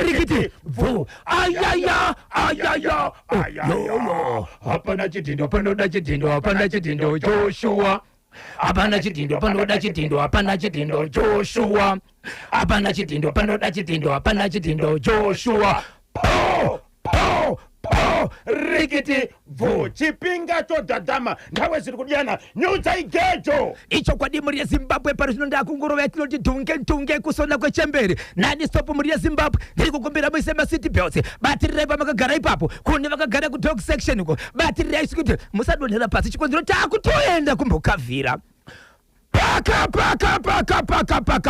rikiti vu ayaya ayaya yo hapana chitindo panoda chitindo hapana chitindo Joshua hapana chitindo panoda chitindo hapana chitindo Joshua hapana chitindo panoda chitindo hapana chitindo Joshua po po po rikiti vu chipinga cho dadama ndawe ziri kudyana nyuta igejo icho kwa dimuri ya Zimbabwe pari zvinonda kungoro yatinoti tunge kusona kwechemberi nani stop muri ya Zimbabwe ndiri kukumbira muisema City Bells batiri pamakagara ipapo kune vakagara ku dog section uko batiri isikuti musadonhera pasi chikonzero takutoenda kumbokavhira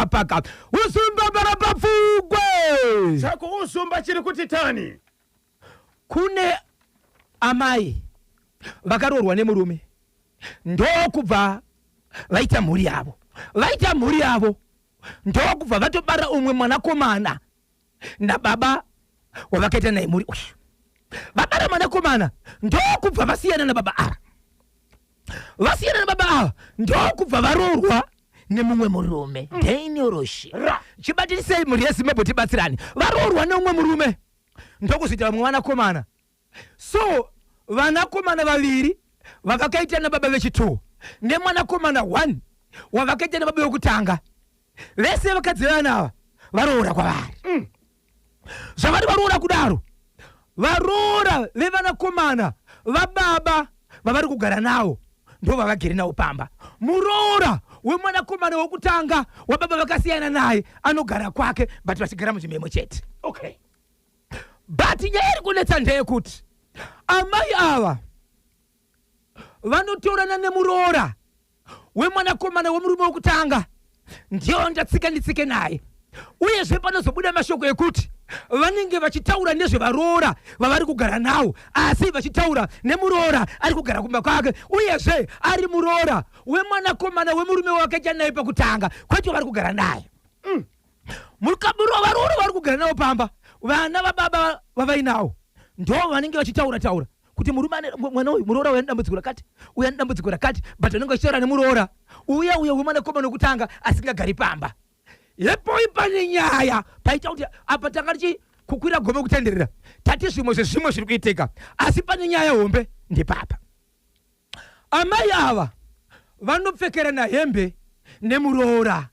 paka usumba baraba fugwe chako usumba chiri kuti tani kune amai vakarorwa nemurume ndokubva vaita mhuri yavo ndokubva vatobara umwe mwanakomana nababa wavakaita naye mhuri uyu vabara mwanakomana ndokubva vasiyana nababa ava ndokubva varorwa nemumwe murume ndeinoroshi chibatirisei mhuri yeZimbabwe tibatsirani varorwa neumwe murume ndokuzita vamwe vanakomana so vanakomana vaviri vavakaita nababa vechi2 nemwanakomana 1 wavakaita nababa vekutanga vese vakadzi vanava varoora kwavari zvavari varoora kudaro varoora vevanakomana vababa vavari kugara navo ndo vavagere navo pamba muroora wemwanakomana wekutanga wababa vakasiyana naye anogara kwake but vachigara munzvimbo imwe chete okay but nyaya iri kunetsa ndeyekuti amai ava vanotorana nemuroora wemwanakomana wemurume wekutanga ndiyo ndatsika nditsike naye uyezve panozobuda mashoko ekuti vanenge vachitaura nezvevaroora vavari kugara navo asi vachitaura nemuroora ari kugara kumba kwake uyezve ari muroora wemwanakomana wemurume wakaita naye pakutanga kwete vari kugara naye varoora vari kugara navo pamba vana vababa vavainavo ndo vanenge vachitaura kuti mwana uyu muroora uya nedambudziko rakati but vanenge vachitaura nemuroora uya wemwanakomana wekutanga asingagari pamba yepoi pane nyaya paita kuti apa tangati kukwira gome kutenderera tati zvimwe zvezvimwe zviri kuitika asi pane nyaya hombe ndipapa amai ava vanopfekerana hembe nemuroora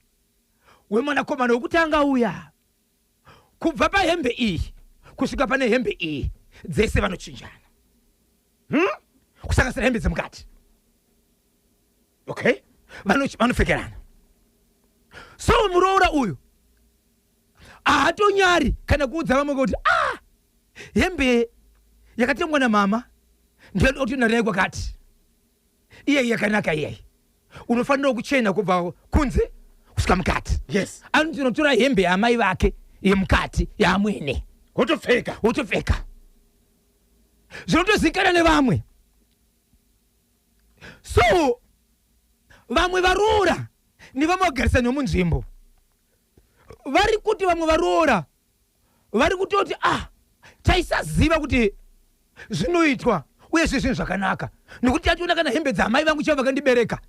wemwanakomana wekutanga uya kubva pahembe iyi kusvika pane hembe iyi dzese vanochinjana kusanganisira hembe dzemukati okay vanopfekerana so muroora uyu haatonyari kana kuudza vamwe kuti hembe yakatengwa namama ndinoda kuti narai kwakati iyeyi yakanaka iyeyi unofanira kuchena kubva kunze kusvika mukati yes anotora hembe yaamai vake yemukati yaamwene wotopfeka zvinotozikana nevamwe so vamwe varoora nevamwe vagarisani vemunzvimbo vari kuti vamwe varoora vari kutoti taisaziva kuti zvinoitwa uye zvinhu zvakanaka nokuti tationa kana hembe dzamai vangu chava vakandibereka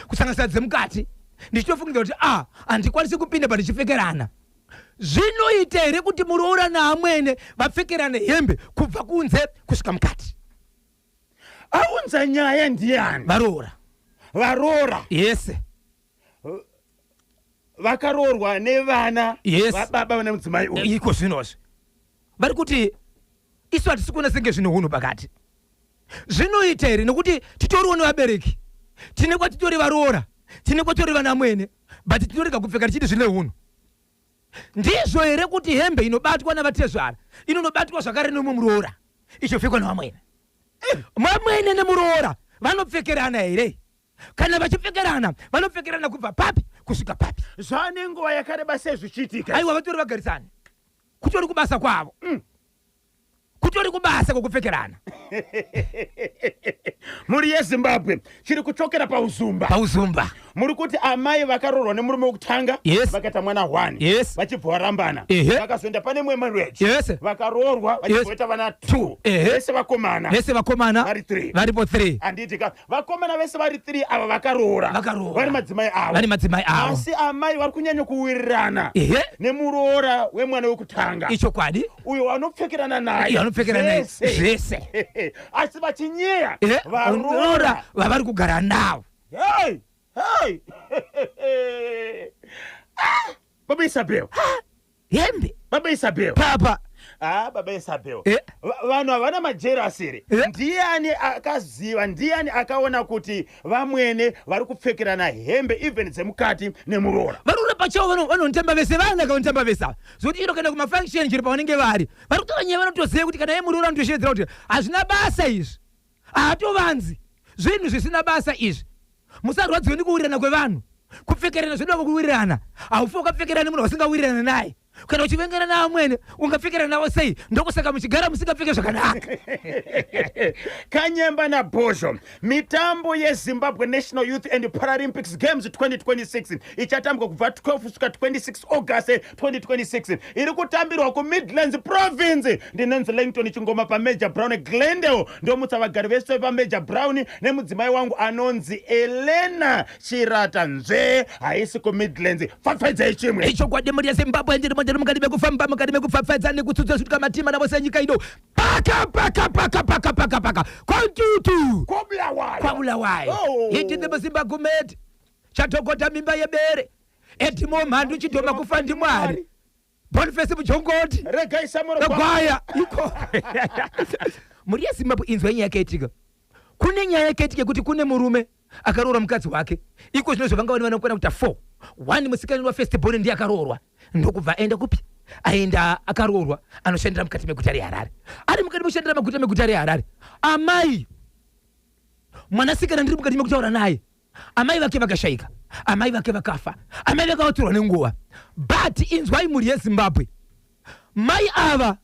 kusanganisira dzemukati ndichitofungiza kuti handikwanisi kupinda pandichipfekerana zvinoita here kuti muroora naamwene vapfekerane hembe kubva kunze kusvika mukati aunza nyaya ndiani varoora yese vakaroorwa nevana yes vababa vane mudzimai uyu iko zvinozvi vari kuti isu hatisi kuona senge zvino hunhu pakati zvinoita here nokuti titoriwo nevabereki tine kwatitori varoora tine kwatori vanamwene but tinorega kupfeka tichiti zvine hunhu ndizvo here kuti hembe inobatwa navatezvara inonobatwa zvakare nemuroora ichopfekwa nevamwene mamwene nemuroora vanopfekerana here kana vachipfekerana vanopfekerana kubva papi kusvika papi zvane nguva yakareba sei zvichiitika aiwa vatori vagarisani kutori kubasa kwavo kutori kubasa kokupfekerana muri yeZimbabwe chiri kuchokera pauzumba muri kuti amai vakaroorwa nemurume wokutanga vakaita mwana 1 vachibva varambana vakazoenda pane mwe marriage vakaroorwa vachibvoita vana 2 vese vakomana vari 3 varipo 3 anditi vakomana vese vari 3 ava vakaroora vari madzimai avo asi amai vari kunyanya kuwirirana nemuroora wemwana wekutanga icho kwadi uyo vanopfekerana naye zvese asi vachinyeya varoora vavari kugara navo Baba Isabel hembe Baba Isabel papa Baba Isabel vanhu havana majerasi here ndiani akaziva ndiani akaona kuti vamwene vari kupfekerana hembe even dzemukati nemuroora varoora pachavo vanonotamba vese vana kavanotamba vese ava zokuti ino kana kumafunction chiri pavanenge vari kutora nyaya vanotoziva kuti kana yemuroora anotoshedzera kuti hazvina basa izvi haatovanzi zvinhu zvisina basa izvi musarwadziwe nekuwirirana kwevanhu kupfekerana zvoda kuwirirana haufa ukapfekerana nemunhu wasingawirirana naye kana uchivengana naamwene ungapfekerana navo sei ndokusaka muchigara musingapfeke zvakanaka Kanyemba naBhozho mitambo yeZimbabwe National Youth and Paralympics Games 2026 ichatambwa kubva 12 kusvika 26 August 2026 iri kutambirwa kuMidlands Province ndinonzi Langton Chingoma paMajor Brown Glendale ndomutsa vagari vese paMajor Brown nemudzimai wangu anonzi Elena Chirata Nzve haisi kuMidlands pfapfaidzai chimwe icho kwadi muri yeZimbabwe ndiri mukati mekufamba mukati mekupfapfaidza nekutsudza kusvika matima navose nyika ino paka kontutu kwabulawayo hitinde muZimbabwe meti chatogota mimba yebere edimo mhandu chidhoma kufa ndimwari Boniface Mujongoti regaya iko muri yeZimbabwe inzwa nyaya yakaitika kune nyaya yakaitika kuti kune murume akaroora mukadzi wake iko zvino zvavanga vanokwana kuita 4 1 musikana wafirstborn ndiye akaroorwa ndokubva aenda kupi aenda akaroorwa anoshandira mukati meguta reHarare ari mukati moshandira meguta reHarare amai mwanasikana ndiri mukati mekutaura naye amai vake vakashayika amai vake vakafa amai vakaotorwa nenguva but inzwai muri yeZimbabwe mai ava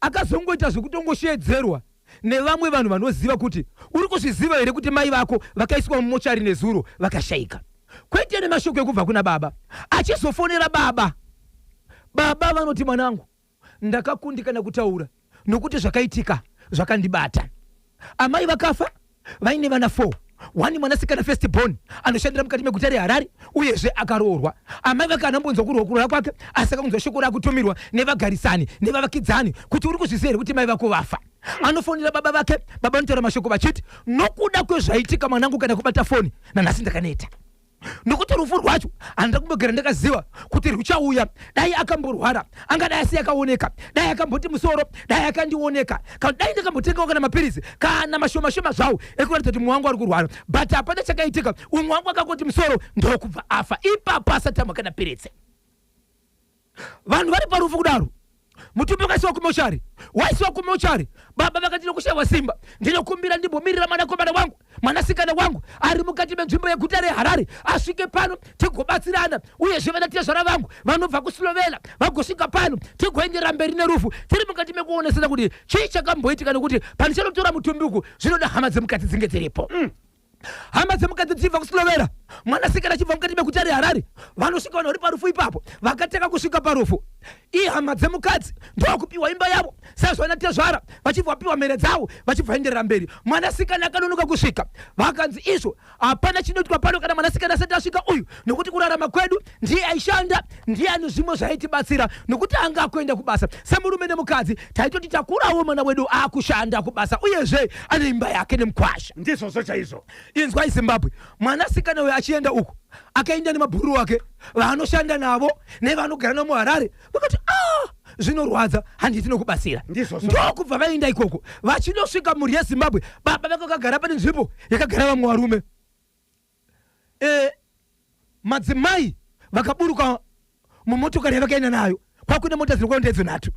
akazongoita zvekutongoshedzerwa nevamwe vanhu vanoziva kuti uri kuzviziva here kuti mai vako vakaiswa mumochari nezuro vakashayika kwete nemashoko ekubva kuna baba achizofonera baba vanoti mwanangu ndakakundikana kutaura nokuti zvakaitika zvakandibata amai vakafa vaine vana 4 1 mwanasikana firstborn anoshandira mukati meguta reHarare uyezve akaroorwa amai vake anambonzwa kurwa kwake asi akakunzwa shoko rakutumirwa nevagarisani nevavakidzani kuti uri kuzviziva here kuti mai vako vafa anofonera baba vake baba anotaura mashoko vachiti nokuda kwezvaitika mwanangu kana kubata foni nanhasi ndakaneta nokuti rufu rwacho handida kumbogara ndakaziva kuti ruchauya dai akamborwara angadai asi akaoneka dai akamboti musoro dai akandioneka dai ndakambotengawo kana mapirizi kana mashoma zvawo ekuratidza kuti mwangu ari kurwara but hapana chakaitika umwe wangu akangoti musoro ndokubva afa ipapo asatama kana piritse vanhu vari parufu kudaro mutumbi wakaisiwa kumochari waisiwa kumochari baba vakati nokushayiwa simba ndinokumbira ndimbomirira mwanakomana wangu mwanasikana wangu ari mukati menzvimbo yeguta reHarare asvike pano tigobatsirana uyezve vanatezvara vangu vanobva kuSlovenia vagosvika pano tigoendera mberi nerufu tiri mukati mekuonesesa kuti chii chakamboitika nekuti pani chanotora mutumbi uku zvinoda hama dzemukati dzinge dziripo hama dzemukati dzibva kuSlovenia mwanasikana achibva mukati meguta reHarare vanosvika vanhu vari parufu ipapo vakateka kusvika parufu ihama dzemukadzi ndokupiwa imba yavo saizvo vanatezvara vachibva vapiwa mhere dzavo vachibva vaenderera mberi mwanasikana akanonoka kusvika vakanzi izvo hapana chinoitwa pano kana mwanasikana asati asvika uyu nokuti kurarama kwedu ndiye aishanda ndiye ane zvimwe zvaitibatsira nokuti anga akuenda kubasa semurume nemukadzi taitoti takurawo mwana wedu akushanda kubasa uyezve ane imba yake nemukwasha ndizvozvo chaizvo inzwai Zimbabwe mwanasikana uyo achienda uko akaenda nemabhuru wake vanoshanda navo nevanogara nomuHarare vakati zvinorwadza handiti nokubatsira ndokubva vaenda ikoko vachinosvika muri yeZimbabwe baba vake vakagara pane nzvimbo yakagara vamwe varume madzimai vakaburuka mumotokari yavakaenda nayo kwakuine mota dziri kuenda edzo 3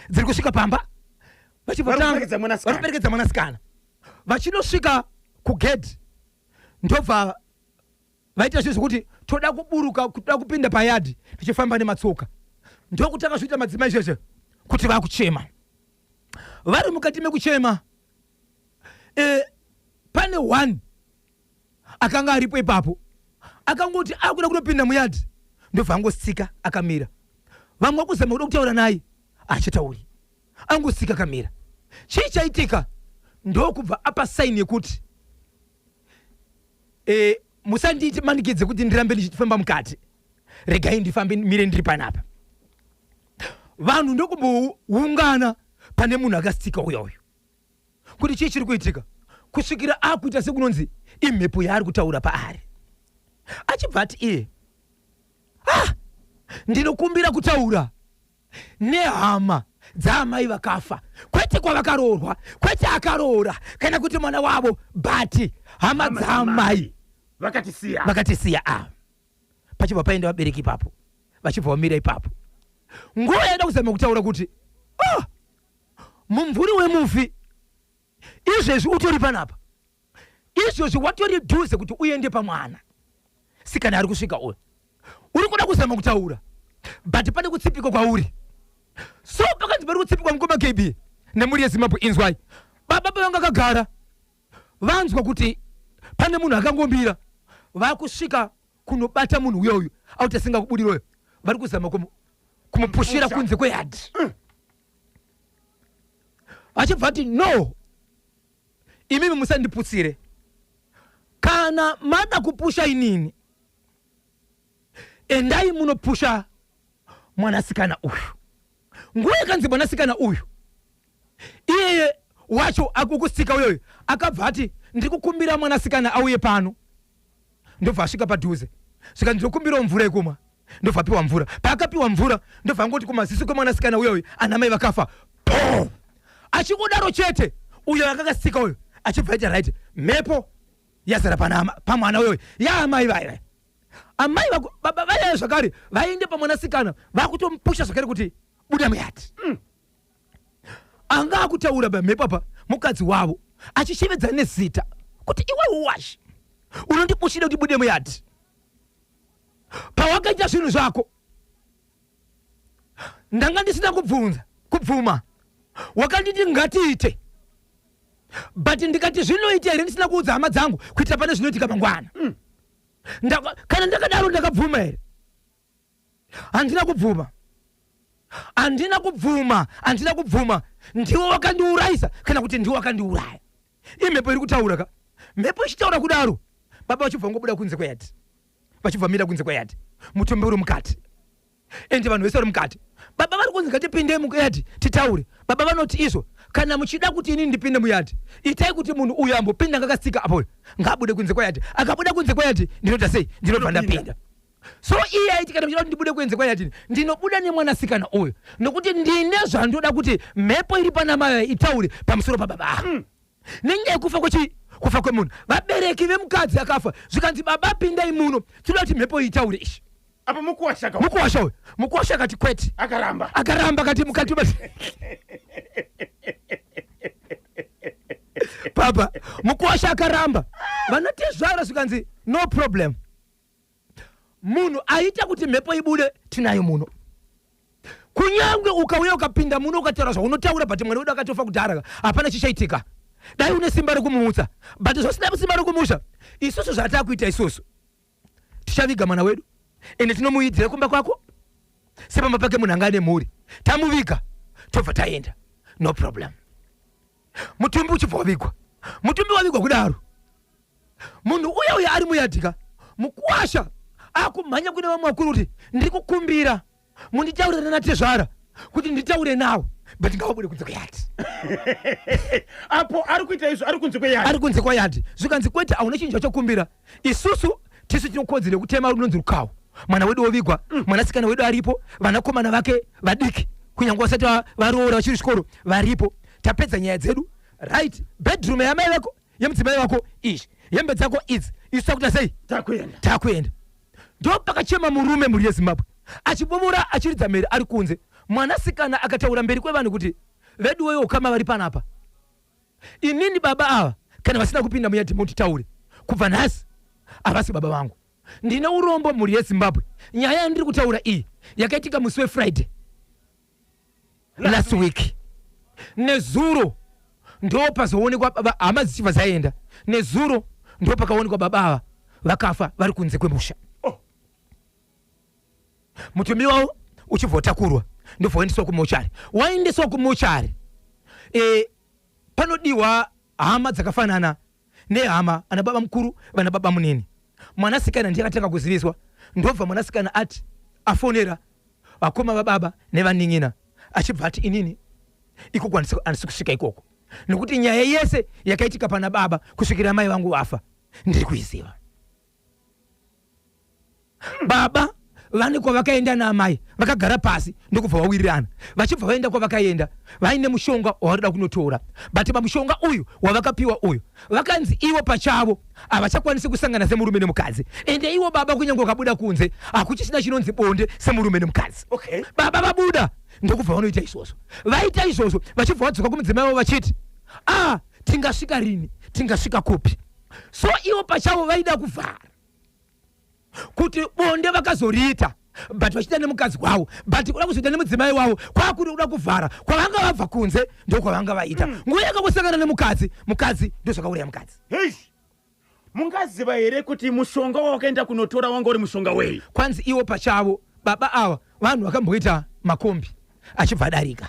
dziri kusvika pamba vachiperekedza mwanasikana vachinosvika kugedhi ndobva vaita zvinhu zvokuti toda kuburuka toda kupinda payadhi tichifamba nematsoka ndokutanga zviita madzimai izvezve kuti vakuchema vari mukati mekuchema pane 1 akanga aripo ipapo akangoti akuda kutopinda muyadhi ndobva angosika akamira. Vamwe vakuzama kuda kutaura naye achitauri angosika akamira. Chii chaitika ndokubva apa saini yekuti musanditi manikidze kuti ndirambe ndichifamba mukati, regai ndifambe mire ndiri panapa. Vanhu ndokumboungana pane munhu akasika uyoyo kuti chii chiri kuitika, kusvikira akuita sekunonzi imhepo yaari kutaura paari. Achibva ati iye ndinokumbira kutaura nehama dzaamai vakafa, kwete kwavakaroorwa, kwete akaroora kana kuti mwana wavo, bati hama dzaamai vakatisiya. Pachibva paenda vabereki ipapo, vachibva vamira ipapo. Nguva yaida kuzama kutaura kuti mumvuri wemufi izvezvi utori panapa, izvezvi watori dhuze kuti uende pamwana sikana ari kusvika uyu, uri kuda kuzama kutaura but pane kutsipika kwauri. So pakanzi pari kutsipikwa mukoma KB nemuri yeZimbabwe, inzwai baba vanga kagara vanzwa kuti pane munhu akangombira, vakusvika kunobata munhu uyoyo auti asingakubudiriyo, vari kuzama kumupushira kunze kweyadhi. Achibva ati no, imimi musandiputsire, kana mada kupusha inini endai munopusha mwanasikana uyu. Nguva yakanzi mwanasikana uyu iye wacho akukusika uyoyo akabva ati ndikukumbira mwanasikana auye pano, ndobva asvika padhuze svika ndinokumbirawo mvura yekumwa, ndobva apiwa mvura. Paakapiwa mvura ndobva angoti kumaziso kwemwanasikana uyoyo anamai vakafa po. Achikudaro chete uyo akakasika uyo achibva ita right, mhepo yazara pamwana uyoyo yaamai vaya. Amai baba vaya zvakare vaende pamwanasikana vakutomupusha zvakare kuti buda muyati. Anga akutaura pamhepo apa mukadzi wavo achishevedza nezita kuti iwe uwashi unondipushira kuti bude muyati. Pawakaita zvinhu zvako ndanga ndisina kubvuma, wakanditi ngatiite, but ndikati zvinoita here ndisina kuudza hama dzangu kuitira pane zvinoitika mangwana. Kana ndakadaro ndakabvuma here? Handina kubvuma. Ndiwo wakandiurayisa kana kuti ndiwo wakandiuraya. Imhepo iri kutaura ka, mhepo ichitaura kudaro baba vachibva ngobuda kunze kweyadhi, vachibva mira kunze kweyadhi, mutumbi uri mukati ende vanhu vese vari mukati. Baba vari kunzi ngatipinde muyadhi titaure. Baba vanoti izvo kana muchida kuti inini ndipinde muyadhi itai kuti munhu uyu ambopinda ngakasika apoyo ngabude kunze kweyadhi. Akabuda kunze kweyadhi ndinota sei? Ndinobva ndapinda. So iye aiti kana muchida kuti ndibude kunze kweyadhi ndinobuda nemwanasikana uyu nokuti ndine zvandoda kuti mhepo iri panamayo itaure pamusoro pababa. Nenge yekufa kufa kwemunhu, vabereki vemukadzi akafa zvikanzi baba pindai muno tinoda kuti mhepo itaure ishi. Apa mukuwasha uyu mukuwasha kati kwete, akaramba kati mukati papa mukuwasha akaramba. Vanotizvara zvikanzi no problem, munhu aita kuti mhepo ibude tinayo muno. Kunyangwe ukauya ukapinda muno ukataura zvaunotaura but mwana wedu akatofa kudhara hapana chichaitika. Dai une simba rekumumutsa but zvosina simba rekumusha, isusu zvatakuita isusu tichaviga mwana wedu ende tinomuidzira kumba kwako sepamba pake munhu anga ane mhuri, tamuviga tobva taenda, no problem. Mutumbi uchibva wavigwa, mutumbi wavigwa kudaro, munhu uya ari muyadhika mukuwasha akumhanya kune vamwe vakuru kuti ndiri kukumbira munditaurire naTezvara kuti nditaure nawo but ngavabude kunze kweyadhi. Apo ari kuita izvo ari kunze kweyadhi zvikanzi kwete hauna chinhu chachokumbira. Isusu tisu tinokodzera kutema runonzi rukawo. Mwana wedu wovigwa, mwanasikana wedu aripo, vanakomana vake vadiki kunyange vasati varoora vachiri chikoro varipo. Tapedza nyaya dzedu right, bedroom yamai vako yemudzimai wako izvi, hembe dzako idzi, isu takuita sei? Takuenda. Ndo pakachema murume muri yeZimbabwe achibomora achiridza mhere ari kunze. Mwanasikana akataura mberi kwevanhu kuti vedu weyo ukama vari panapa, inini baba ava kana vasina kupinda muyadhi mutitaure, kubva nhasi havasi baba vangu. Ndine urombo muri yeZimbabwe. Nyaya yandiri kutaura iyi yakaitika musi weFriday last week. nezuro ndo pazoonekwa baba amazichiva zaenda nezuro ndo pakaonekwa babava vakafa vari kunze kwemusha. Mutumbi wavo uchivhotakurwa ndovhoendeswa kumochari. Waendeswa kumochari panodiwa hama dzakafanana nehama ana baba mukuru vana baba munini. Mwanasikana ndiye akatanga kuziviswa, ndobva mwanasikana ati afonera vakoma vababa nevaning'ina achibva ati inini ikoko handisi kusvika ikoko, nekuti nyaya yese yakaitika pana baba kusvikira mai vangu vafa ndiri kuiziva. Baba vane kwavakaenda naamai vakagara pasi ndokubva vawirirana, vachibva vaenda kwavakaenda vaine mushonga wavarida kunotora, but pamushonga uyu wavakapiwa uyu vakanzi ivo pachavo havachakwanisi kusangana semurume nemukadzi, ende ivo baba kunyange vakabuda kunze hakuchisina chinonzi bonde semurume nemukadzi. Baba vabuda ndokubva vanoita izvozvo, vaita izvozvo vachibva vadzoka kumudzimai wavo vachiti tingasvika rini, tingasvika kupi. So ivo pachavo vaida kuvhara kuti bonde vakazoriita but vachiita nemukadzi wavo, but uda kuzoita nemudzimai wavo kwakuri uda kuvhara kwavanga vabva kunze ndokwavanga vaita. Nguva yakangosangana nemukadzi, mukadzi ndozvakauraya mukadzi. Mungaziva here kuti mushonga wawakaenda kunotora wanga uri mushonga wei? Kwanzi ivo pachavo baba ava vanhu vakamboita makombi achibva adarika,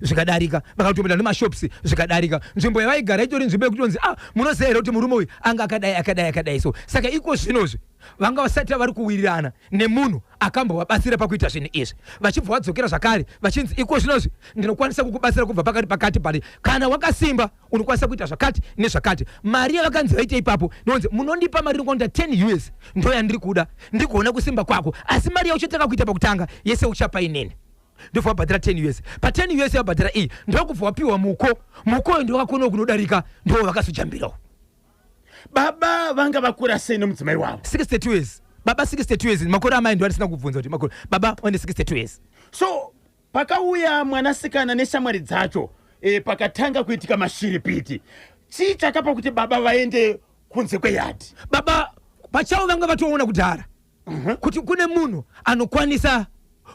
zvikadarika vakatopinda nemashopusi zvikadarika, nzvimbo yavaigara itori nzvimbo yekuti onzi munoziva here kuti murume uyu anga akadai. So saka iko zvinozvi vanga vasati vari kuwirirana nemunhu akambovabatsira pakuita zvinhu izvi, vachibva vadzokera zvakare vachinzi iko zvinozvi ndinokwanisa kukubatsira kubva pakati pakati pari, kana wakasimba unokwanisa kuita zvakati nezvakati. Mari yavakanzi vaita ipapo nonzi munondipa mari inokonda 10 US ndo yandiri kuda, ndiri kuona kusimba kwako, asi mari yauchataka kuita pakutanga yese uchapa inini ndobva wabhadhira 10 US. Pa 10 US wabhadhira iyi ndokubva wapiwa mukoyo ndo wakakona kunodarika ndo vakazojambirawo. Baba vanga vakura sei nemudzimai wavo? 62 years. Baba 62 years. Makore amai ndo arisina kubvunza kuti makore. Baba one 62 years. So pakauya mwanasikana neshamwari dzacho pakatanga kuitika mashiripiti, chii chakapa kuti baba vaende kunze kweyadi? Baba pachavo vanga vatoona kudhara kuti kune munhu anokwanisa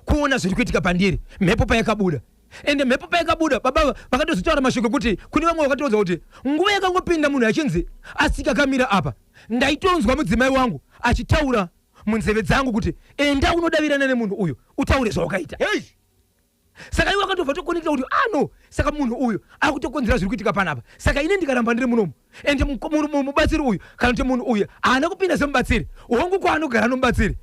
kuona zviri kuitika pandiri, mhepo payakabuda. Ende mhepo payakabuda baba vakatozotaura mashoko kuti kune vamwe vakatoudza kuti nguva yakangopinda munhu achinzi asika kamira apa ndaitonzwa mudzimai wangu achitaura munzeve dzangu kuti enda unodavirana nemunhu uyu utaure zvawakaita. Saka iwe wakatobva tokonekta kuti no, saka munhu uyu akutokonzera zviri kuitika panapa, saka ine ndikaramba ndiri munomu ende mubatsiri uyu kana kuti munhu uyu haana kupinda semubatsiri, hongu kwaanogara anobatsira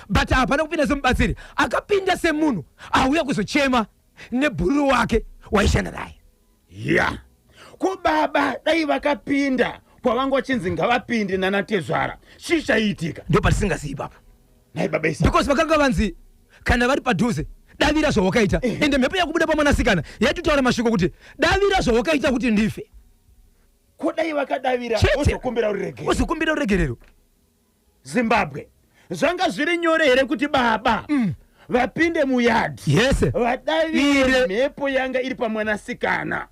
but hapana kupinda semubatsiri, akapinda semunhu auya kuzochema nebhururu wake waishanda naye. Ko baba dai vakapinda kwavanga vachinzi ngavapinde nanatezvara, chii chaiitika? Ndo patisingazivi papa because vakanga vanzi kana vari padhuze davira zvawakaita, ende mhepo yakubuda pamwanasikana yaitotaura mashoko kuti davira zvawakaita kuti ndife. Ko dai vakadavira ozokumbira uregerero. Zimbabwe zvanga zviri nyore here kuti baba vapinde muyadhi vadavire mhepo yanga iri pamwanasikana?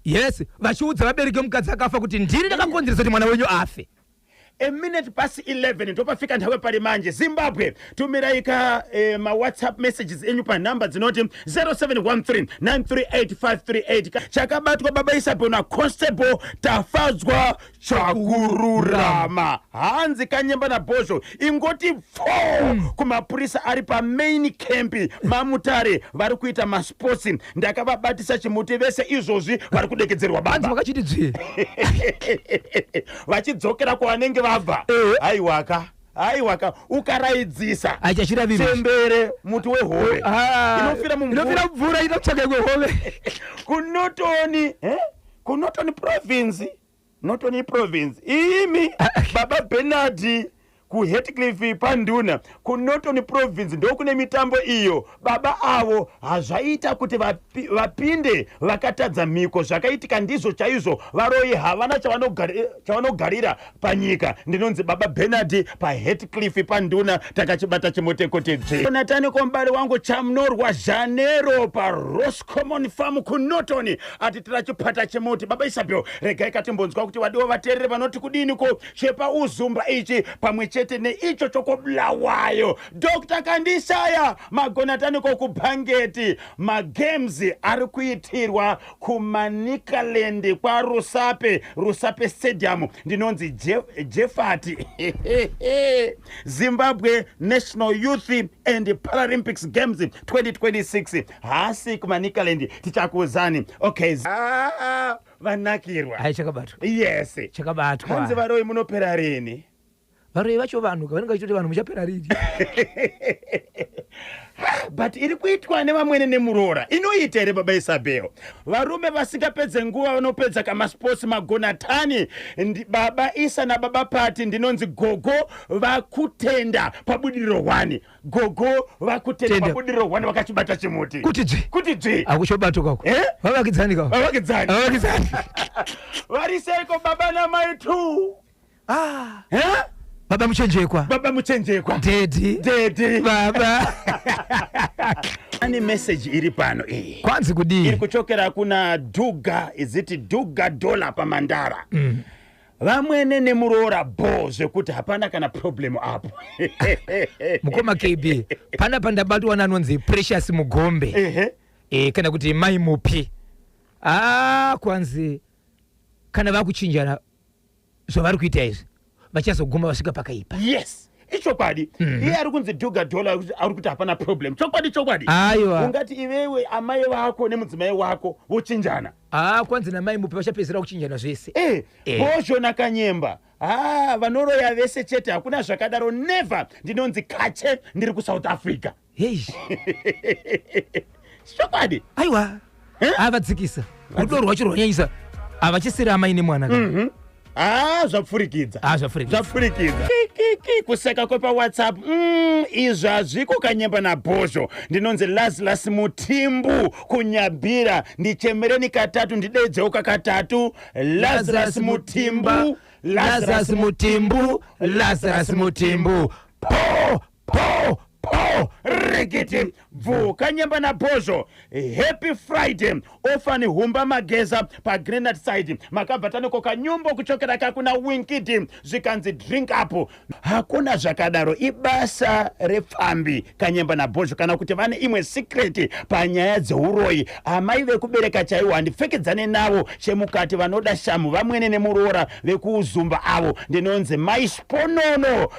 Vachiudza vabereki vemukadzi akafa kuti ndiri ndakakonzeresa kuti mwana wenyu afe. A minute past 11 ndopafika nthawe pari manje. Zimbabwe tumiraika WhatsApp messages enyu pa number dzinoti 0713938538. chakabatwa baba Isapo na Constable Tafadzwa Chakururama Hanzi Kanyemba na Bosho ingoti kumapurisa ari pa main camp Mamutare vari kuita masports. Ndakavabatisa chimuti vese izvozvi vari kudekedzerwa baba vachidzokera kuvanenge vabva. Aiwaka ukaraidzisa chembere muti wehove inofira mumvura inotsvaka kwehove kunotoni province imi baba Bernard kuHeathcliff panduna kunotoni province ndokune mitambo iyo. Baba avo hazvaita kuti vapinde vakatadza miko, zvakaitika ndizvo chaizvo. Varoyi havana chavanogarira panyika. Ndinonzi baba Bernard paHeathcliff panduna takachibata chimotekotedze. Jonathan kombari wangu chamnorwa Janeiro paRoscommon Farm kunotoni ati tirachipata chimoti. Baba Isabel regai katimbonzwa kuti wadiwo vateerere vanoti kudini ko chepa uzumba ichi pamwe chete neicho chokobulawayo. Dr. Kandishaya magonatani kokubhangeti magames ari kuitirwa kumanikaland kwa Rusape Stadium ndinonzi Jeffati. Zimbabwe National Youth and Paralympics Games 2026 hasi kumanikaland tichakuzani. Okay, vanakirwa aichakabatwa. Yes, chakabatwa. Hanzi varoi munopera rini? Varoi vacho vanhu vanenge vachiti vanhu muchapera rini? But iri kuitwa nevamwene nemurora. Inoita here baba Isabel. Varume vasingapedze nguva vanopedza kamasports magonatani. Baba Isa na baba Pati ndinonzi gogo vakutenda pabudiriro 1. Gogo vakutenda pabudiriro 1 vakachibata chimuti. Kuti dzvi. Akuchobatwa kako. Vavakidzani kako. Vavakidzani. Variseko baba na mai 2. Baba Muchenjekwa. Dedi. Baba. Ani message iri pano iyi. Kwanzi kudii. Iri kuchokera kuna Duga, is it Duga Dollar pamandara. Vamwene nemurora zvekuti hapana kana problem apo. Mukoma KB. Pana pandabatwa nanonzi Precious Mugombe. Kana kuti Mai Mupi. Kwanzi kana vakuchinjana zvavari kuita izvi. Vachazoguma vasvika pakaipa. Yes. Ichokwadi. Iye ari kunzi Duga Dollar ari kuti hapana problem. Chokwadi. Aiwa. Ungati iwewe amai vako nemudzimai wako vochinjana. Kwanzi na Mai Mupi vachapedzera kuchinjana zvese. Bozho nakanyemba. Vanoroya vese chete hakuna zvakadaro never. Ndinonzi Kache ndiri kuSouth Africa. Chokwadi. Aiwa. Vadzikisa. Rudo rwacho rwanyanyisa. Avachisira amai nemwana kana. Zvapfurikidza. Zvapfurikidza. Kuseka kwepa WhatsApp. Izvo hazviko kanyemba nabhozho. Ndinonzi Lazarus Mutimbu kunyabhira. Ndichemereni katatu ndidedzewo kakatatu. Lazarus Mutimbu. Regete vu kanyemba na bozho. Happy Friday. Ofani humba mageza pa Grenade side. Makabvatani kanyumbo kuchokera kakuna Winkidi zvikanzi drink up. Hakuna zvakadaro ibasa repfambi kanyemba na bozho kana kuti vane imwe secret panyaya dzeuroyi. Amai vekubereka chaiwo handipfekedzane navo chemukati vanoda shamu vamwene nemurora vekuzumba avo. Ndinonzi Mai Sponono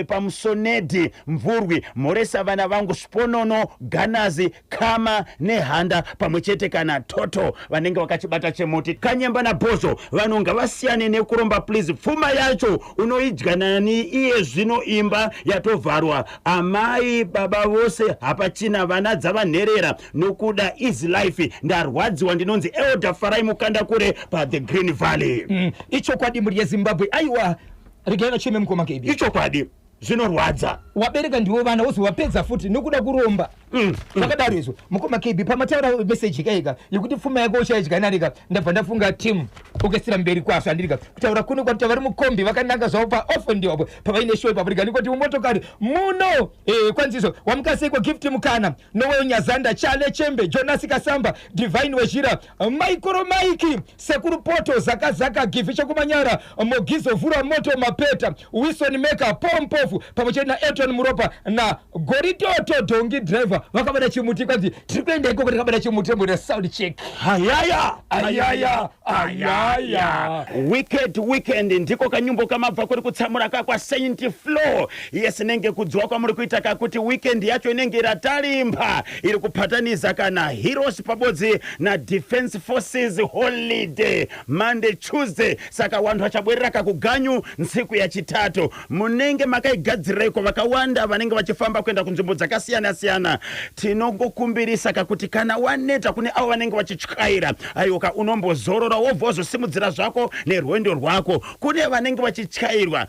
pamusonedi Mvurwi Moresa vana vangu Sponono Ganazi Kama nehanda pamwechete kana Toto vanenge vakachibata chemuti. Kanyemba na bozho vanhu ngavasiyane nekuromba please. Pfuma yacho unoidya nani iye zvino imba yatovharwa. Amai baba vose hapachina vana dzavanherera nokuda easy life. Ndarwadziwa ndinonzi Elder Farai Mukanda kure pa the Green Valley. Ichokwadi muri yeZimbabwe. Aiwa. Regai cheme mukoma KB. Ichokwadi. Zvinorwadza. Wabereka ndiwo vana wozowapedza futi nokuda kuromba. Zvakadaro izvo. Mukoma KB pamataura message kaika yekuti pfuma yako uchaidya narika ndabva ndafunga team ukesira mberi kwazvo andirika kutaura kuno kuti vari mukombi vakananga zvavo pa off ndiwo pavaine show pabrika ndikoti mumotokari muno kwanziso wamukaseko gift mukana nowe Nyazanda Chale Chembe Jonas Kasamba Divine Wejira Michael Mike Sekuru Poto Zaka Give chokumanyara Mogizo Vura Moto Mapeta Wilson Maker Pompofu pamoja na Elton Muropa na Goritoto Dongi Driver vakabada chimuti kwanzi tirikwenda iko kuti kabada chimuti mbona sound check. Ayaya. Weekend ndiko kanyumbo kamabva kuri kutsamura kwa Saint Flow. Yes, nenge kudzwa kwa muri kuita kakuti weekend yacho inenge ratarimba iri kupataniza kana Heroes pabodzi na Defense Forces holiday Monday Tuesday. Saka vanhu vachabwerera kakuganyu ntsiku yachitatu. Munenge makaigadzireko vakawanda vanenge vachifamba kuenda kunzvimbo dzakasiyana. Tinongokumbirisa kakuti kana waneta kune avo vanenge vachityaira ayoka unombozorora wobva wazosimudzira zvako nerwendo rwako. Kune vanenge vachityairwa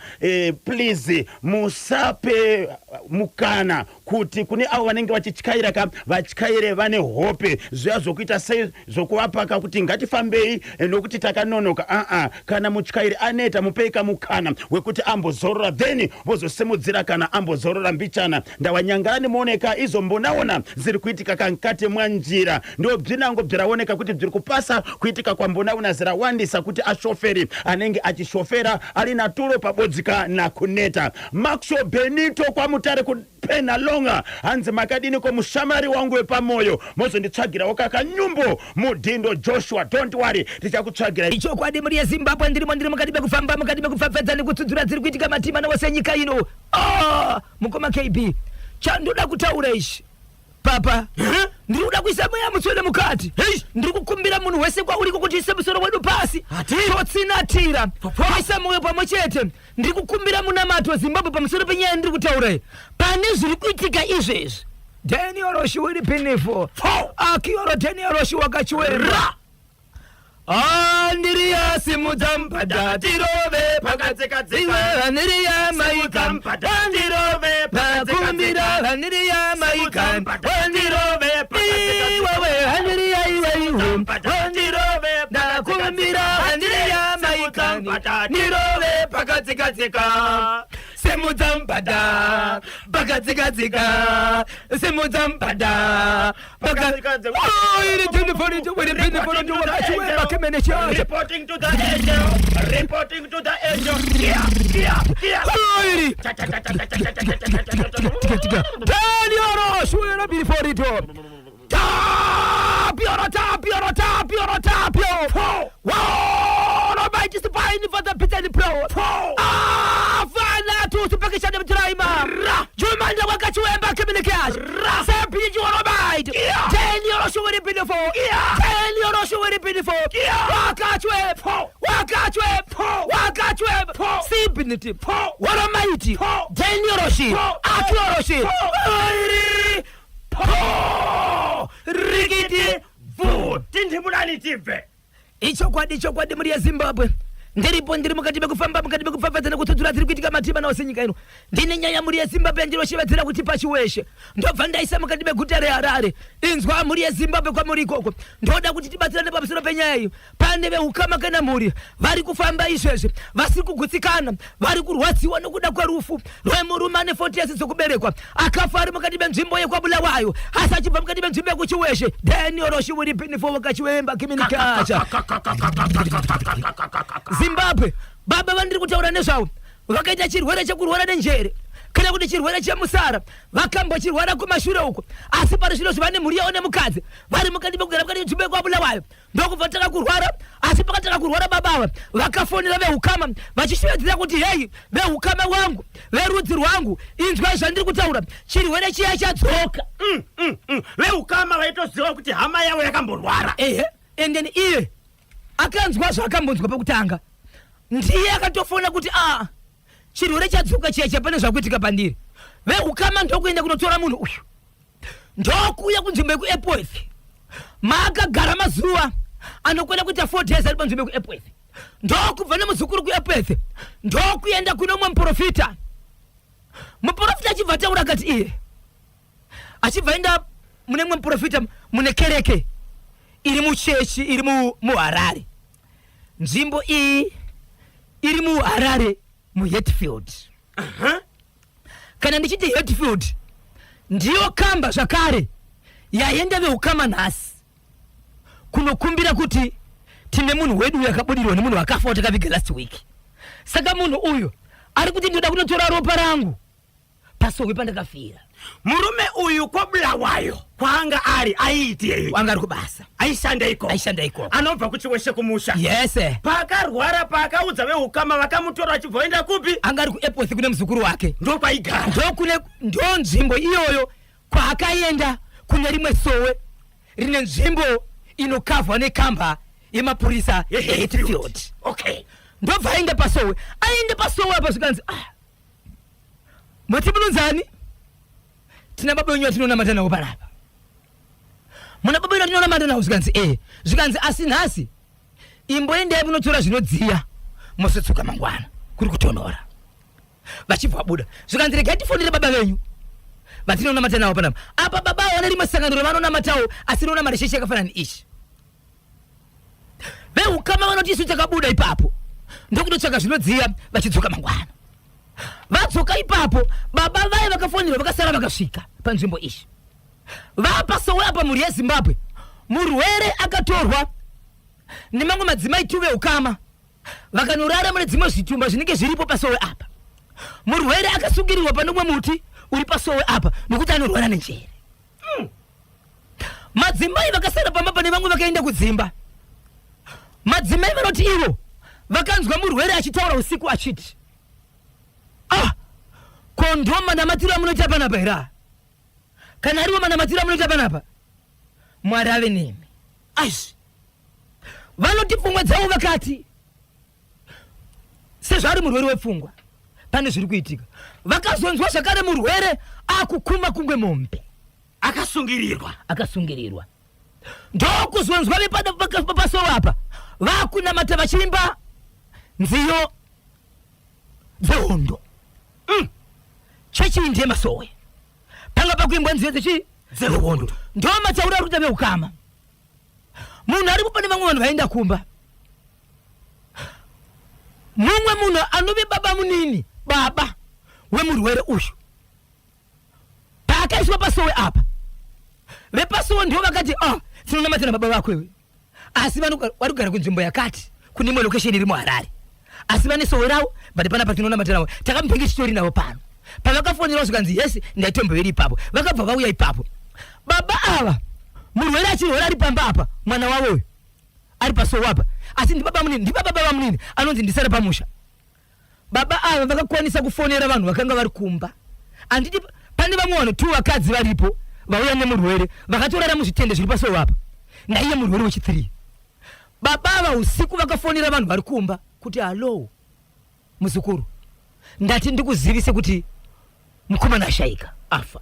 please musape mukana kuti kune avo vanenge vachityaira vatyaire vane hope zviya zvokuita sei zvokuvapaka kuti ngatifambei nokuti takanonoka. Kana mutyairi aneta mupei mukana wekuti ambozorora then vozosimudzira kana ambozorora mbichana. Ndawanyangara nimoneka izo mbona zvamunaona ziri kuitika kankati mwa njira ndo bvinango bviraoneka kuti bviri kupasa kuitika kwambonaona zirawandisa kuti ashoferi anenge achishofera ali naturo pabodzika nakuneta. Maxwell Benito kwamutare kuPenalonga hanzi makadini komushamari wangu wepamoyo mozonditsvagirawo kakanyumbo Mudindo Joshua. Don't worry, tichakutsvagira icho kwadi muri yeZimbabwe ndiri mukadibe kufafedza nekutsudzura dziri kuitika matima nowose nyika ino. Mukoma KB chandoda kutaura ichi papa ndiri kuda kuisa mweya mutswele mukati. Ndiri kukumbira munhu wese kwauriko kuti ise musoro wedu pasi totsinatira kuisa mwoyo pamwe chete. Ndiri kukumbira munamato weZimbabwe pamusoro penyaya ndiri kutaura iyi pane zviri kuitika izvezvi. Daniel Roshi uri pinifo akioro Daniel Roshi wakachiwera Andiriya simudzampata tirove pakadzikadzika Andiriya maika Andirove pakumbira Andiriya maika Andirove pakadzikadzika Andiriya iwe Andirove pakumbira Andiriya maika Nirove pakadzikadzika Semudzampata pakadzikadzika Semudzampata pakadzikadzika. Iri tinifonitu wiri pinifonitu wakachiwera kemene chaje. Reporting to the angel. Reporting to the angel. Iri Daniel Roshi wira pinifonitu. Tapio. Wow, Almighty Spine for the pit and pro. Fana tu supekisha de driver. Jumanda wakachiwemba communicate. Sempi you Almighty. Daniel Roshi wiri pinifo. Daniel Roshi wiri pinifo. Wakachwe. Simpinity. What Almighty. Daniel Roshi. Akio Roshi. Rigidi vu tindimulani tive icho kwadi muri yeZimbabwe ndiripo ndiri mukadibe kufafadza nekutsudzura dziri kuitika matima nawo senyika ino. Ndine nyaya muri yeZimbabwe ndiroshevedzera kuti pachiweshe ndobva ndaisa mukadibe guta reHarare. Inzwa muri yeZimbabwe kwamuri ikoko ndoda kuti tibatsirane pamusoro penyaya iyo. Pane veukama kana muri vari kufamba izvezvi vasiri kugutsikana vari kurwadziwa nokuda kwerufu rwemurume ane 40 years dzokuberekwa akafa ari mukadibe nzvimbo yekwabulawayo asi achibva mukadibe nzvimbo yekuchiweshe. Daniel Roshi uri pinifo wakachiwemba kiminikacha Zimbabwe baba vandiri kutaura nezvavo vakaita chirwere chekurwara nenjere kana kuti chirwere chemusara vakambochirwara kumashure uko asi pari zvino zvivane mhuri yavo nemukadzi vari mukati mekugara mukati nzvimbo yekwabulawayo ndokubva taka kurwara asi pakataka kurwara babava vakafonera veukama vachishevedzera kuti hei veukama wangu verudzi rwangu inzwai zvandiri kutaura chirwere chiya chadzoka. Veukama vaitoziva kuti hama yavo yakamborwara and then iye akanzwa zvakambonzwa pakutanga ndiye akatofona kuti chirwere chadzoka chiya pane zvakuitika pandiri. Veukama ndokuenda kunotora munhu uyu ndokuuya kunzvimbo yekuEpworth maakagara mazuva anokwenda kuita 4 days ari panzvimbo yekuEpworth ndokubva nemuzukuru kuEpworth ndokuenda kuno mumwe muprofita achibva ataura akati iye achibva enda mune mumwe muprofita mune kereke iri muchechi iri muHarare. Nzvimbo iyi iri muHarare muHatfield. Kana ndichiti Hatfield ndiyo kamba zvakare yaenda veukama nhasi kunokumbira kuti tine munhu wedu yakabudirwa nemunhu wakafa watakaviga last week. Saka munhu uyu ari kuti ndoda kunotora ropa rangu pasogwe pandakafira. Murume uyu kwabulawayo kwanga ari aiti wanga ari kubasa aishanda iko anobva kuchiweshe kumusha. Yes pakarwara pakaudza veukama vakamutora achibvoenda kupi anga ari kuEpworth kune muzukuru wake ndopaigara ndo nzvimbo iyoyo kwaakaenda kune rimwe sowe rine nzvimbo inokavhwa nekamba yemapurisa eHatfield. Ndobva aende pasowe apa zvikanzi moti munonzani tina baba wenyu atinonamata nawo panapa muna baba wenyu atinonamata nawo zvikanzi asi nhasi imboendai munotora zvinodziya mosotsuka mangwana kuri kutonhora. Vachibva vabuda zvikanzi regai tifonere baba venyu vatinonamata nawo panapa. Apa baba wane rimwe sangano ravanonamatawo asi rinonama risheshe yakafanana neishi. Veukama vanoti isu takabuda ipapo ndokutotsvaka zvinodziya vachidzoka mangwana. Vadzoka ipapo baba vaye vakafonera vakasara vakasvika panzvimbo ishi vapasowe apa muri yeZimbabwe murwere akatorwa nemamwe madzimai tuve ukama vakanorara mune dzimwe zvitumba zvinenge zviripo pasowe apa. Murwere akasungirirwa panomwe muti uri pasowe apa nokuti anorwara nenjere. Madzimai vakasara pamba pane vamwe vakaenda kudzimba. Madzimai vanoti ivo vakanzwa murwere achitaura usiku achiti kondoma namatiro amunoita panapa here kana ariwo manamatiro amunoita panapa Mwari ave nemi. Vanoti pfungwa dzavo vakati sezvo ari murwere wepfungwa pane zviri kuitika. Vakazonzwa zvakare murwere akukuma kungwe mombe akasungirirwa ndokuzonzwa vepasowe apa vakunamata vachiimba nziyo dzehondo. Chechi ndiye masowe panga pakuimbwa nziyo dzehondo ndo mataura kuti ave ukama. Munhu ari kupane vamwe vanhu vaenda kumba. Mumwe munhu anove baba munini baba wemurwere uyu paakaiswa pasowe apa vepasowe ndivo vakati tinonamatira baba vako iwe asi vari kugara kunzvimbo yakati kune imwe location iri muHarare asi vane sowe ravo but panapa tinonamatira takamupenge chitori navo pano pavakafonerawo zvikanzi yesi ndaitomboiri ipapo vakabva vauya ipapo. Baba ava murwere achirwara ari pamba apa mwana wavo ari pasowe apa asi ndibaba munini anonzi ndisare pamusha. Baba ava vakakwanisa kufonera vanhu vakanga vari kumba. Anditi pane vamwe vanhu 2 vakadzi varipo vauya nemurwere vakatorara muzvitende zviri pasowe apa naiye murwere wechi3. Baba ava usiku vakafonera vanhu vari kumba kuti halo muzukuru ndati ndikuzivise kuti mukomana ashaika afa.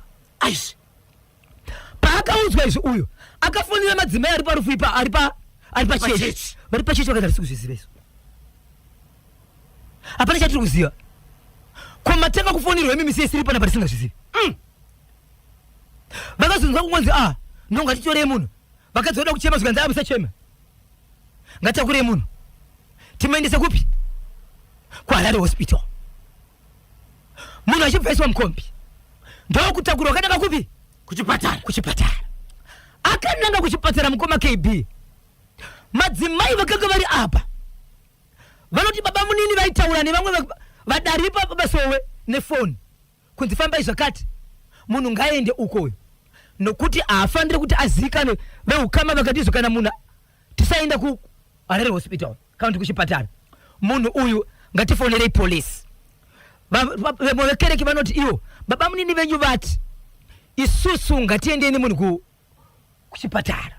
Paakaudzwa izvo uyo akafonera madzimai ari parufu ipa ari pachechi vari pachechi vakati harisi kuzviziva izvo hapana chatiri kuziva komatanga kufonirwa mimisi yesiri pana parisingazvizivi. Vakazonzwa kungonzi nongatitorei munhu vakazoda kuchema zvikanzi musachema ngatakurei munhu timuendese kupi kuHarare hospital. Munhu achibvaiswa mukombi ndokutakurwa kadaka kupi kuchipatara. Akananga kuchipatara mukoma KB. Madzimai vakanga vari apa vanoti baba munini vaitaura nevamwe vadaripa pasowe nefoni kunzi fambai zvakati munhu ngaende ukoyo nokuti haafanire kuti azikanwe veukama vakatizvo kana munhu tisaenda kuHarare hospital kana kuti kuchipatara munhu uyu ngatifonerei polisi. Vemwe vekereke vanoti ivo baba munini venyu vati isusu ngatiendeni munhu kuchipatara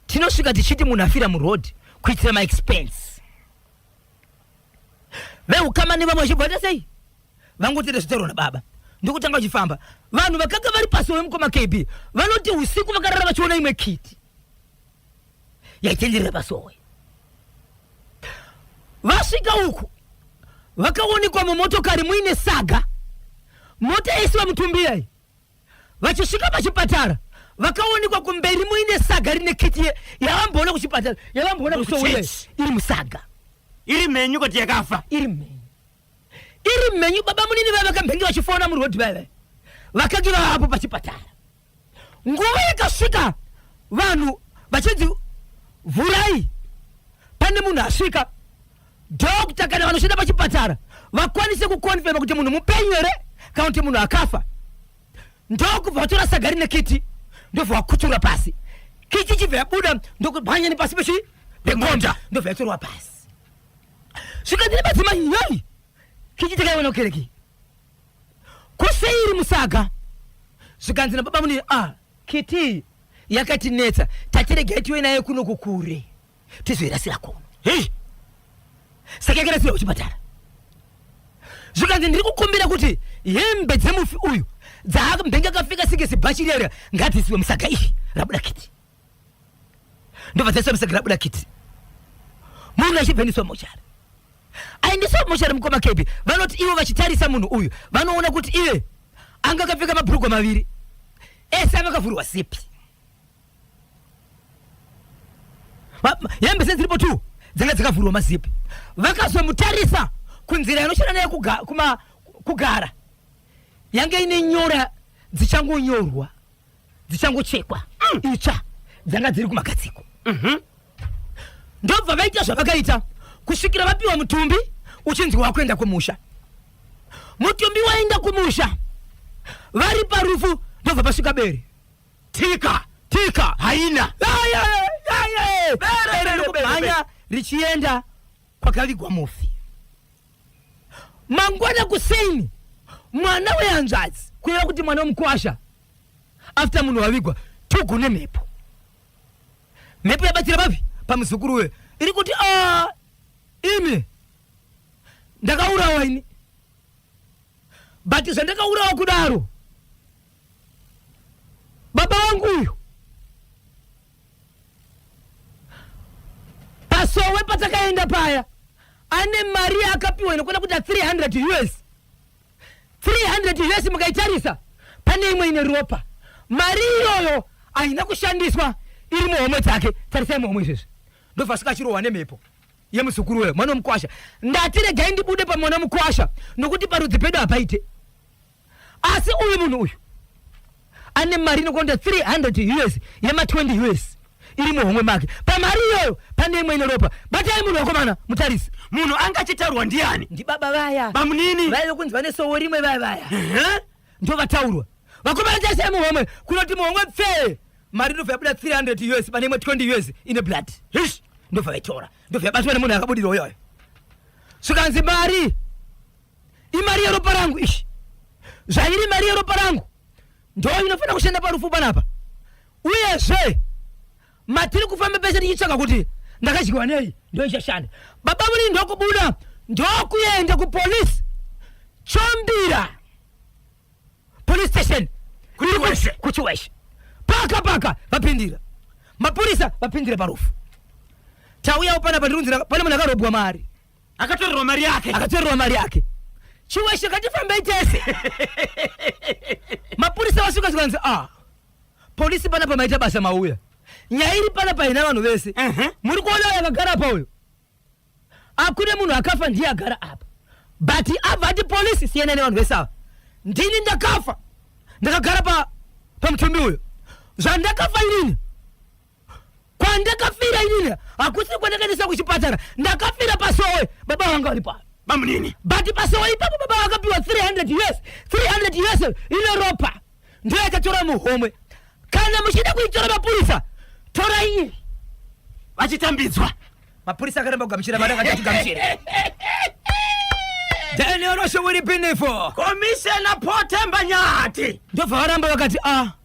tinosvika tichiti munhu afira murodhi kuitira maexpense. Veukama nevamwe vachibvata sei vangotere zvitoro nababa ndokutanga vachifamba. Vanhu vakanga vari pasowe mukoma KB vanoti usiku vakarara vachiona imwe kiti yaitenderera pasowe. Vasvika uku vakaonekwa mumotokari muine saga mota yaisiwa mutumbiyai. Vachisvika pachipatara vakaonekwa kumberi muine saga rine kiti yavamboona kuchipatara yavamboona kusowe iri musaga iri menyu kuti yakafa iri menyu. Baba munini vakambengi vachifona murodhi vave vakanga vavapo pachipatara. Nguva yakasvika vanhu vachinzi vhurai pane munhu asvika dokta kana vanoshanda pachipatara vakwanise kukonfirma kuti munhu mupenyu here kana kuti munhu akafa. Ndokubva vatora saga rine kiti ndobva vakutura pasi kiti chibva yabuda ndokubhanya nepasi pekomba ndobva yatorwa pasi. Zvikandine madzimai yoi kiti takaiona kukereke kuseiri musaga. Zvikanzi nababa munini kiti yakatinetsa tatiregai tiwe naye kuno kukure tizoirasira kuno. Saka yakarasira kuchipatara. Zvikanzi ndiri kukumbira kuti hembe dzemufi uyu dzaambenga akapfeka sikesi bhachi rere ngadzisiwe musaga iyi rabuda kiti ndobva dzaiswa musaga rabuda kiti. Munhu achibveniswa mochari aendeswa mochari mukoma KB vanoti ivo vachitarisa munhu uyu vanoona kuti iye anga akapfeka mabhurugwa maviri ese avakavhurwa sipi. Hembe dziripo 2 dzanga dzakavhurwa mazipi. Vakazomutarisa kunzira inoshanda naye kugara yange ine nyora dzichangonyorwa dzichangochekwa itsva dzanga dziri kumagadziko ndobva vaita zvavakaita kusvikira vapiwa mutumbi uchinzi wakuenda kumusha. Mutumbi waenda kumusha, vari parufu ndobva pasvika bere. Tika haina bere kubhanya richienda kwakavigwa mufi. Mangwana kuseni mwana wehanzvadzi kureva kuti mwana womukwasha after munhu wavigwa tugune mhepo yabatira papi pamuzukuru we iri kuti imi ndakaurawa ini, but zvandakaurawa kudaro baba wangu uyu pasowe patakaenda paya ane mari akapiwa inokwenda kuita 300 US. 300 US mukaitarisa pane imwe ine ropa. Mari iyoyo haina kushandiswa iri muhomwe dzake. Tarisai muhomwe izvezvi ndobva asikachirohwa nemhepo yemuzukuru weyo mwana womukwasha. Ndati regai ndibude pamwana womukwasha nokuti parudzi pedu hapaite. Asi uyu munhu uyu ane mari inokwenda 300 US yema 20 US iri muhomwe make. Pamari iyoyo pane imwe ine ropa. Batai munhu wakomana mutarisi. Munhu angachitarwa ndiani? Ndi baba vaya bamunini vaya kunzwa nesowo rimwe vaya ndo vataurwa vakomana taisai muhomwe kunoti muhomwe pfee mari ndobva yabuda 300 US pane imwe 20 US ine blood. Ndobva vaitora ndobva yabatwa nemunhu akabudira uyoyo. Svikanzi mari imari yeropa rangu ishi zvairi mari yeropa rangu ndo inofanira kushanda parufu panapa. Uyezve matiri kufamba pese tichitsvaka kuti ndakadyiwa nei ndo ichashanda. Baba muri ndokubuda ndokuenda kupolisi Chombira police station kuchiweshe paka vapindira mapurisa vapindira parufu. Tauyawo panapa ndirunzira pane munhu akarobwa mari akatorerwa mari yake chiweshe katifambei tese. Mapurisa vasvika zvikanzi polisi panapa maita basa mauya nyaya iri panapa ina vanhu vese. Muri kuona yakagara pauyo akune munhu akafa ndiye agara apa, but abva ati polisi siyana nevanhu vese ava ndini ndakafa ndakagara pamutumbi uyo. Zvandakafa inini kwandakafira inini hakusiri kwandakaendesa kuchipatara ndakafira pasowe baba vanga vari pano bamunini. But pasowe ipapo baba vakapiwa 300 US. 300 US ine ropa ndiyo yakatora muhomwe. Kana muchida kuitora mapurisa torai iri vachitambidzwa. Mapurisa akaramba kugamuchira mari akati gamuchire. Daniel Showiri Pinifo Komishena Potemba Nyati ndobva varamba vakati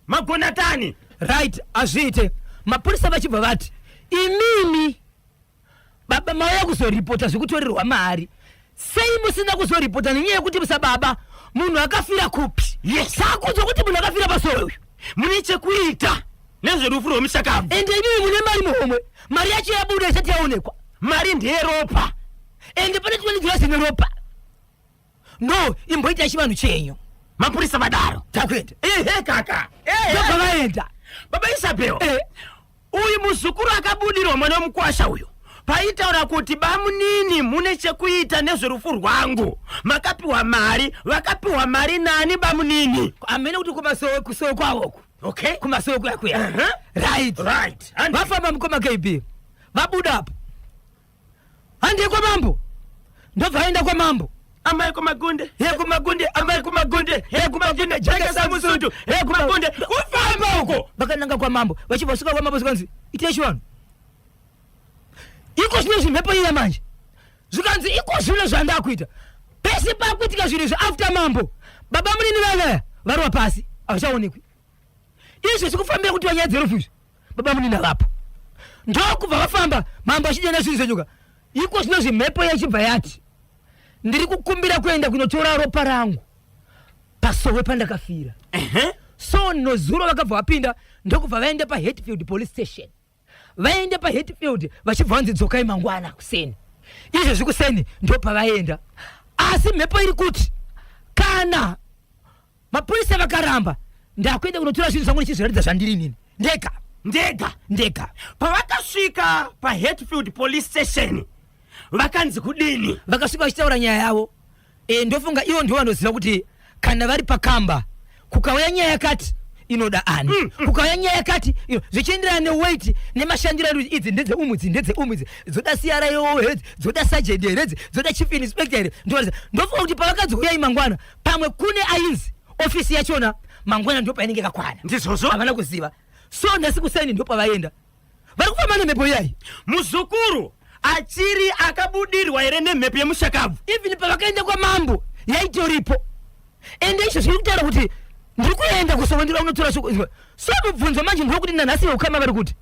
Magonatani right azviite. Mapurisa vachibva vati imimi baba mauya kuzoripota zvekutorerwa mari. Sei musina kuzoripota nenyaya yekuti musababa munhu akafira kupi? Sakudzwa kuti munhu akafira pasowe uyu mune chekuita nezverufu rwomushakavu. Ende imimi mune mari muhomwe. Mari yacho yabuda isati yaonekwa. Mari ndeyeropa ende pane 20 US ine ropa. No imboita chivanhu chenyu. Mapurisa vadaro takuenda kaka ndobva vaenda. Baba Isabel uyu muzukuru akabudirwa mwana womukwasha uyu paitaura kuti bamunini mune chekuita nezverufu rwangu. Makapiwa mari vakapiwa mari nani bamunini? Amene kuti kusowe kwavoku kumasowe kuyakuya right vafamba mukoma KB vabudapo handei kwa mambo ndobva vaenda kwa mambo. Amai kumagunde amai kumagunde jakasa musutu kumagunde kufamba huko vakananga kwa mambo vachibva svika kwa mambo zvikanzi itai chivanhu iko zvino zvimhepo iya manje zvikanzi iko zvino zvandakuita pese pakuitika zvinhu izvi after mambo baba munini vavaya variwa pasi havachaonekwi. Izvi zvikufambira kuti vanyaya dzerufu izvi baba munini avapo ndokubva vafamba mambo achidya nezvinhu zvenyuka. Iko zvino zvimhepo yachibva yati ndiri kukumbira kuenda kunotora ropa rangu pasowe pandakafira. So nozuro vakabva vapinda ndokubva vaenda paHatfield police station. Vaenda paHatfield vachibva vanzi dzokai mangwana kuseni. Izvezvi kuseni ndopavaenda. Asi mhepo iri kuti kana mapurisa vakaramba ndakuenda kunotora zvinhu zvangu nichizviratidza zvandiri inini ndega. Pavakasvika paHatfield police station vakanzi kudini? Vakasvika vachitaura nyaya yavo. Ndofunga ivo ndivo vanoziva kuti kana vari pakamba kukauya nyaya yakati inoda ani ukayanya yakati zvichienderana neweight nemashandiro idzi ndedze umudzi dzoda CRIO heads dzoda sergeant heads dzoda chief inspector ndofa kuti pavakadzokuya mangwana pamwe kune ainzi ofisi yachona mangwana ndipo painenge kakwana ndizozo avana kuziva so ndasikusaini ndipo pavaenda vari kufamba nemhepo yayi muzukuru achiri akabudirwa here nemhepo yemushakabvu even pavakaenda kwa mambo yaitoripo ende izvo zviri kutaura kuti ndiri kuenda kusowe ndira unotora shoko so mubvunzo manje ndiri kuti nanhasi ukama vari kuti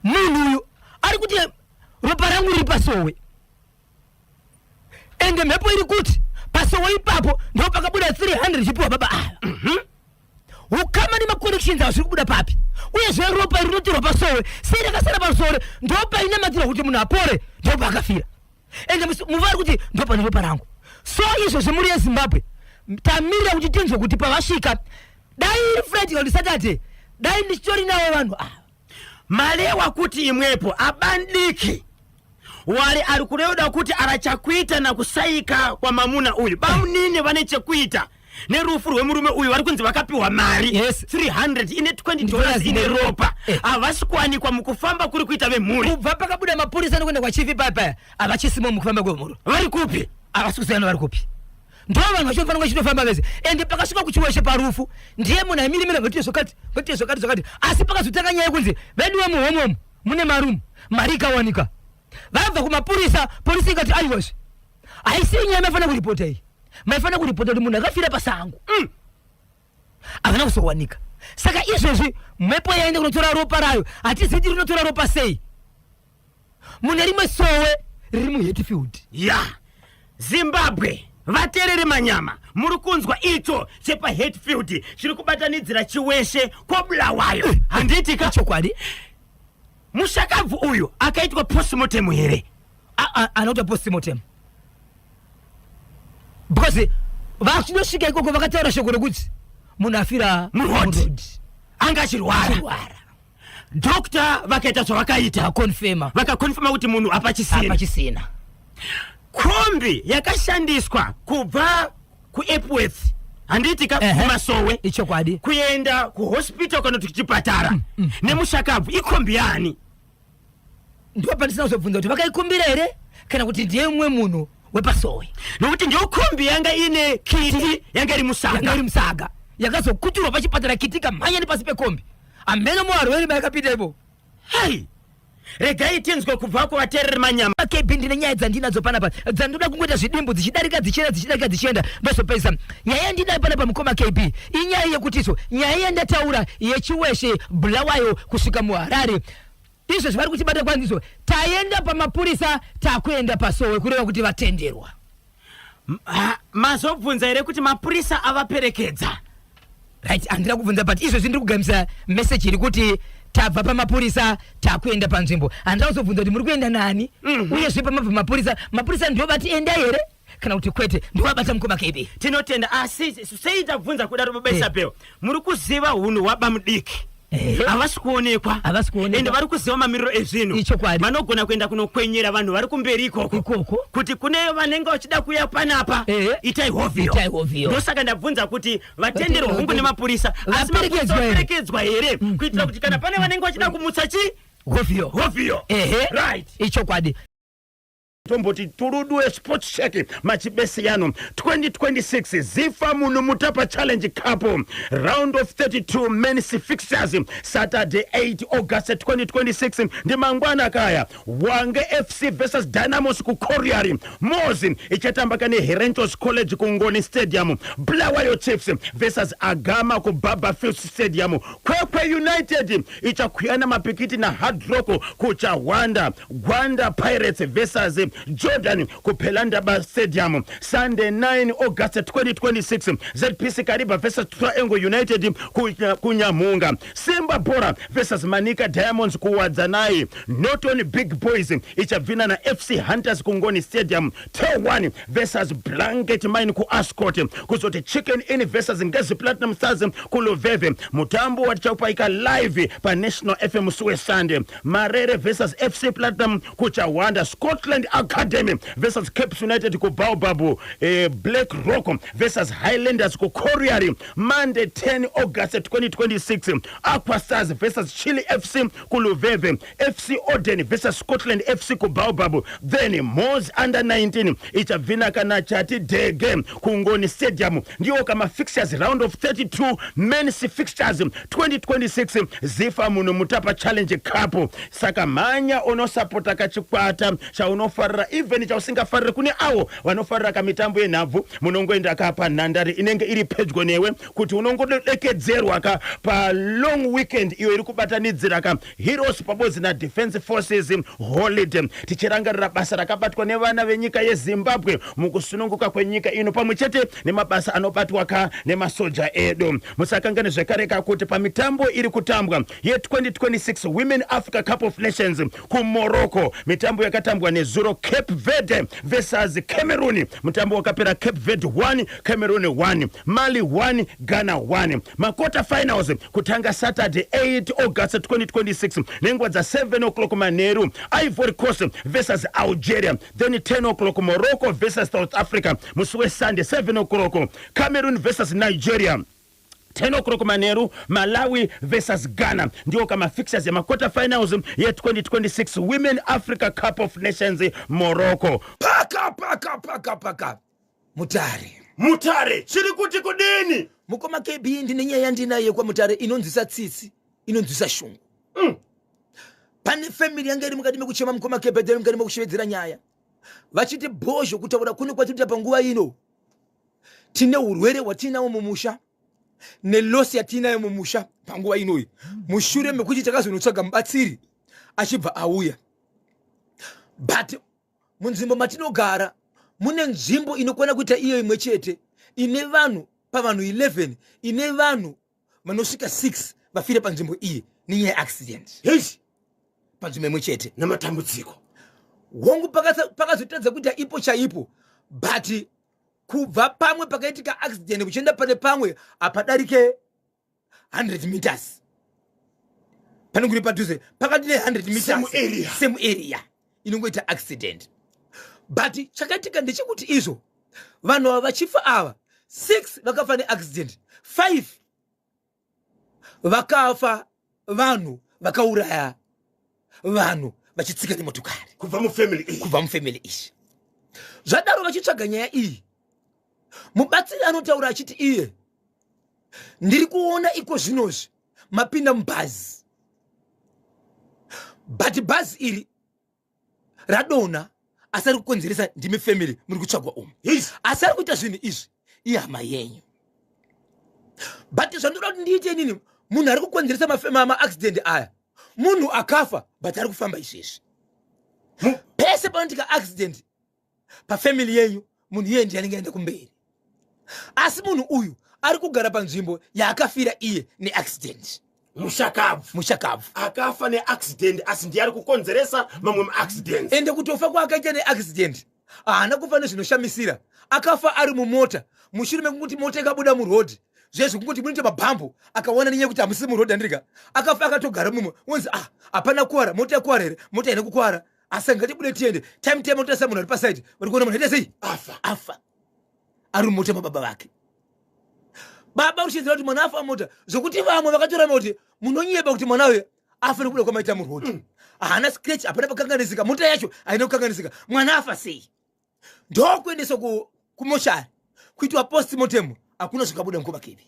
munhu uyu ari kuti ropa rangu riri pasowe ende mhepo iri kuti pasowe ipapo ndo pakabuda 300 chipiwa baba ava ukama nemaconections avo zviri kubuda papi uyezve ropa iri rinotorwa pasowe sei rakasara pasowe ndo painamatira kuti munhu apore ndo paakafira ende muvari kuti ndo pane ropa rangu so izvo zvemuri yeZimbabwe tamirira kuti tinzwe kuti pavasvika dai iri Friday Saturday dai ndichitori navo vanhu ava malewa kuti imwepo abandiki wale ari kureuda kuti arachakuita nakusaika kwa mamuna uyu bamunini vane chekuita nerufu rwemurume uyu vari kunzi vakapiwa mari Yes. 300 ine $20 ine ropa havasi kuwanikwa mukufamba kuri kuita vemhuri kubva pakabuda mapurisa nokuenda kwa chief ipapa avachisimo mukufamba kwemhuri vari kupi avasi kusiyana vari kupi ndo vanhu vachofanira vachitofamba vese ende pakasvika kuchiweshe parufu ndiye munhu aimirimira vatiye zvakati asi pakazotanga nyaya yekunzi vedu vemuhomomo mune marumu mari ikawanika vabva kumapurisa polisi ikati aiwazve haisii nyaya maifanira kuripota iyi maifanira kuripota kuti munhu akafira pasango havana kuzowanika saka izvezvi mhepo yaende kunotora ropa rayo hatizivi kuti rinotora ropa sei mune rimwe sowe riri muHatfield ya Zimbabwe vaterere manyama muri kunzwa icho chepaHatfield chiri kubatanidzira chiweshe kwabulawayo handiti chokwadi mushakabvu uyu akaitwa postmortem here anoita postmortem because vachinosvika ikoko vakataura shoko rokuti munhu afira muroad anga achirwara dokta vakaita zvavakaita vakakonfirma kuti munhu apachisina kombi yakashandiswa kubva kuEpworth handiti kumasowe ichokwadi kuenda kuhospital kana kuti kuchipatara nemushakabvu ikombi yani ndipo pandisina kuzobvunza kuti vakaikumbira here kana kuti ndiye mumwe munhu wepasowe nokuti ndiyo kombi yanga ine kiti yanga iri musaga yakazokuturwa pachipatara kiti ikamhanya nepasi pekombi amene muarwere mayakapita ipo hai regai tinzwe kubva kuvatereri manyama KB ndine nyaya dzandinadzo panapa dzandoda kungoita zvidimbu dzichidarika dzichienda ndozopesa nyaya ndinayo panapa mukoma KB inyaya yekutiso nyaya yandataura yechiweshe Bulawayo kusvika muHarare izvo zvari kutibata kwandiso taenda pamapurisa takuenda pasowe kureva kuti vatenderwa mazobvunza here kuti mapurisa avaperekedza right andira kubvunza but izvo zvindiri kugamisa message iri kuti tabva pamapurisa takuenda panzvimbo andira kuzobvunza kuti muri kuenda nani uyezve pamabva mapurisa ndiwo vati enda here kana kuti kwete ndiwabata mukoma KB tinotenda asi sei tabvunza kudaro babesa peo muri kuziva hunhu hwabamudiki havasi kuonekwa ende vari kuziva mamiriro ezvinhu vanogona kuenda kunokwenyera vanhu vari kumberi ikoko kuti kune vanenge vachida kuya panapa itai hovhiyo ndosaka ndabvunza kuti vatenderwa hungu nemapurisa asi mapurisa vaperekedzwa here kuitira kuti kana pane vanenge vachida kumutsa chi hovhiyo right ichokwadi tomboti turudu esports check machibesi yano 2026 zifa munhu mutapa challenge cup round of 32 men's fixtures Saturday 8 August 2026 ndi mangwana kaya Wange FC versus Dynamos ku Koriari Mozi ichatamba kane Herentos College ku Ngoni Stadium Bulawayo Chiefs versus Agama ku Babafield Stadium Kwekwe United ichakuyana mapikiti na Hard Rock ku Chawanda Gwanda Pirates versus Jordan ku Pelandaba Stadium Sunday 9 August 2026 ZPC Kariba versus Triangle United ku Nyamunga Simba Bora versus Manika Diamonds ku Wadzanai Norton Big Boys ichabvina na FC Hunters ku Ngoni Stadium T1 versus Blanket Mine ku Ascot kuzote Chicken Inn versus Ngezi Platinum Stars ku Luveve mutambo wachapaika live pa National FM Suwe Sunday Marere versus FC Platinum ku Chawanda Scotland Academy versus Cape United ku Baobab, Black Rock versus Highlanders ku Corriere, Monday 10 August 2026. Aqua Stars versus Chile FC ku Luveve, FC Oden versus Scotland FC ku Baobab. Then Moz under 19 ichavina kana chati dege ku Ngoni Stadium. Ndio kama fixtures round of 32 men's fixtures 2026 zifa muno Mutapa Challenge Cup. Saka manya ono supporta kachikwata cha unofarira even cha usingafarira kune awo wanofarira kamitambo yenhabvu munongoenda kapa nhandare inenge iri pedyo newe kuti unongodekedzerwa ka pa long weekend iyo iri kubatanidzira ka Heroes pabodzi na Defense Forces holiday. Tichirangarira basa rakabatwa nevana venyika yeZimbabwe mukusununguka kwenyika ino pamwechete nemabasa anobatwa ka nemasoja edu. Musakangane zvekare kuti pamitambo iri kutambwa ye 2026 Women Africa Cup of Nations ku Morocco, mitambo yakatambwa nezuro Cape Verde versus Cameroon. Mutambo wakapera Cape Verde 1 Cameroon 1, Mali 1 Ghana 1. Makota finals kutanga Saturday 8 August 2026 nengwa za 7 o'clock Maneru, Ivory Coast versus Algeria. Then 10 o'clock Morocco versus South Africa. Musuwe Sunday 7 o'clock Cameroon versus Nigeria. 10 o'clock Maneru, Malawi versus Ghana. Ndio kama fixtures ya makota finals ya 2026 Women Africa Cup of Nations Morocco. Paka. Mutare. Chiri kuti kudini? Mukoma KB ndine nyaya ndinaye kwa Mutare inonzisa tsitsi, inonzisa shungu. Pane family yanga iri mukati mekuchema Mukoma KB ndiri mukati mekushevedzera nyaya. Vachiti bozho kutaura kuni kwatiri panguva ino. Tine urwere watinawo mumusha. Nelosi yatinayo mumusha panguva inoi. Mushure mekuti takazonotsvaga mubatsiri achibva auya. But munzvimbo matinogara mune nzvimbo inokwana kuita iyo imwe chete ine vanhu pavanhu 11 ine vanhu vanosvika 6 vafire panzvimbo iyi nenyaya yeaccident. Yes. Panzvimbo imwe chete namatambudziko. Hongu pakazotadza kuita ipo chaipo, but kubva pamwe pakaitika accident kuchienda pane pamwe apadarike 100 meters. Pane kuri padhuze pakati ne 100 meters same area inongoita accident. But chakaitika ndechekuti izvo vanhu ava vachifa ava 6 vakafa neaccident, 5 vakafa vanhu vakauraya vanhu vachitsika nemotokari kubva mufamily iyi. Zvadaro vachitsvaga nyaya iyi, mubatsiri anotaura achiti iye ndiri kuona iko zvinozvi mapinda mubhazi, but bhazi iri radona asari kukonzeresa ndimi family muri kutsvagwa umu. Asari kuita zvinhu izvi ihama yenyu. But zvandoda kuti ndiite nini, munhu ari kukonzeresa maaccident aya munhu akafa but ari kufamba izvezvi. Pese panoitika accident pafamily yenyu munhu iye ndiye anenge aenda kumberi. Asi munhu uyu ari kugara panzvimbo yaakafira iye neaccident. Mushakabvu akafa neaccident asi ndiye ari kukonzeresa mamwe maaccidents. Ende kutofa kwaakaita neaccident haana kufa nezvinoshamisira. Akafa ari mumota mushure mekuti mota ikabuda murodhi zvezvo kunguti munoita mabhambo akaona nenyaya kuti hamusi murodhi andiriga akafa akatogara mumwe wonzi hapana kuwara, mota yakuwara here, mota haina kukuwara asi ngatibude tiende time motasa munhu ari pasaidi vari kuona munhu aita sei afa ari mumota mababa vake. Baba uchiziva kuti mwana afa mota zvokuti vamwe vakatora kuti munonyeba kuti mwana uyu afa nekubuda kwamaita murodhi. Haana scratch, hapana pakanganisika, mota yacho haina kukanganisika, mwana afa sei. Ndokuendeswa kumoshari kuitwa postmortem hakuna zvikabuda Mukoma KB.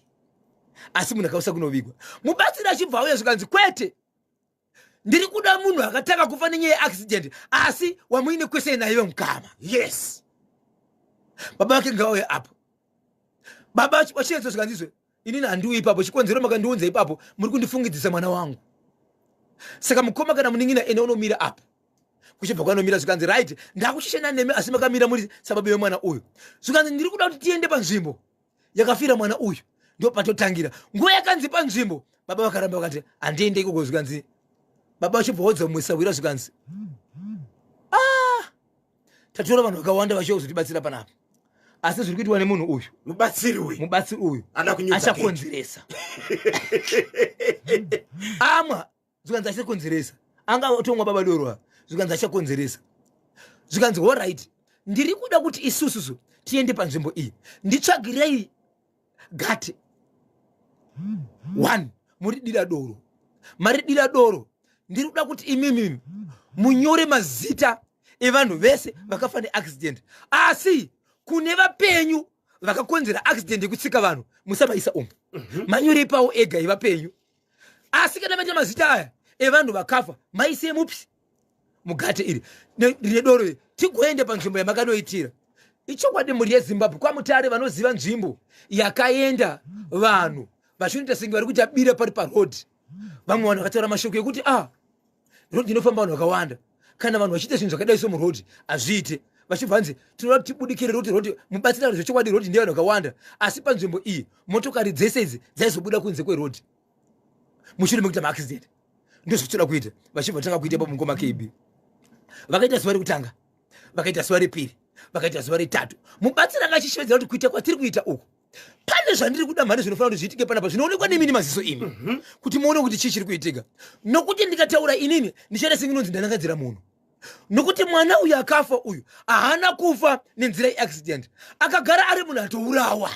Asi munhu akausa kunovigwa. Mubatsiri achibva auya zvikanzi kwete ndiri kuda munhu akatanga kufa nenyaya yeaccident asi wamuine kwese nayo mukama. Yes. Baba vake ngauya apo. Baba vachiyedza zvikanzizve inini handiuyi ipapo, chikonzero makandiunza ipapo muri kundifungidzisa mwana wangu. Saka mukoma kana muningina ene unomira apo. Kuchibva kwanomira zvikanzi right ndakushishana nemi asi makamira muri sababu yemwana uyu. Zvikanzi ndiri kuda kuti tiende panzvimbo yakafira mwana uyu ndio patotangira. Nguva yakanzi panzvimbo baba vakaramba vakati handiende ikoko. Zvikanzi baba vachibvaodza mumwe sawira zvikanzi tatora vanhu vakawanda vachizotibatsira panapa asi zviri kuitwa nemunhu uyu mubatsiri uyu achakonzeresa amwa zvikanzi achakonzeresa anga otomwa baba doro zvikanzi achakonzeresa. zvikanzi alright ndiri kuda kuti isusu tiende panzvimbo iyi nditsvagirei gate 1 muri dira doro mari dira doro ndiri kuda kuti imimi munyore mazita evanhu vese vakafa neaccident asi kune vapenyu vakakonzera accident yekutsika vanhu musavaisa umu manyorei pawo ega evapenyu asi kana maita mazita aya evanhu vakafa maise mupi mugate iri rine doro tigoende panzvimbo yamakanoitira ichokwadi muri yezimbabwe kwamutare vanoziva nzvimbo yakaenda vanhu vachinoita senge vari kuti abira pari parod vamwe vanhu vakataura mashoko ekuti rod inofamba vanhu vakawanda kana vanhu vachiita zvinhu zvakadai somurod hazviite vachibva nzi tinoda kuti tibudikire rod mubatsira zvechokwadi rod ndiye vanhu vakawanda asi panzvimbo iyi motokari dzese idzi dzaizobuda kunze kwerod mushure mekuita maaccident ndozvitoda kuita vachibva tanga kuita pamungoma kb vakaita zuva rekutanga vakaita zuva repiri vakaita zuva retatu mubatsira anga achishevedzera kuti kuita kwatiri kuita uku pane zvandiri kuda mhari zvinofanira kuti zviitike panapa zvinoonekwa nemini maziso imi kuti muone kuti chii chiri kuitika nokuti ndikataura inini ndichaita senginonzi ndanangadzira munhu nokuti mwana uyu akafa uyu haana kufa nenzira yeaccident akagara ari munhu atourawa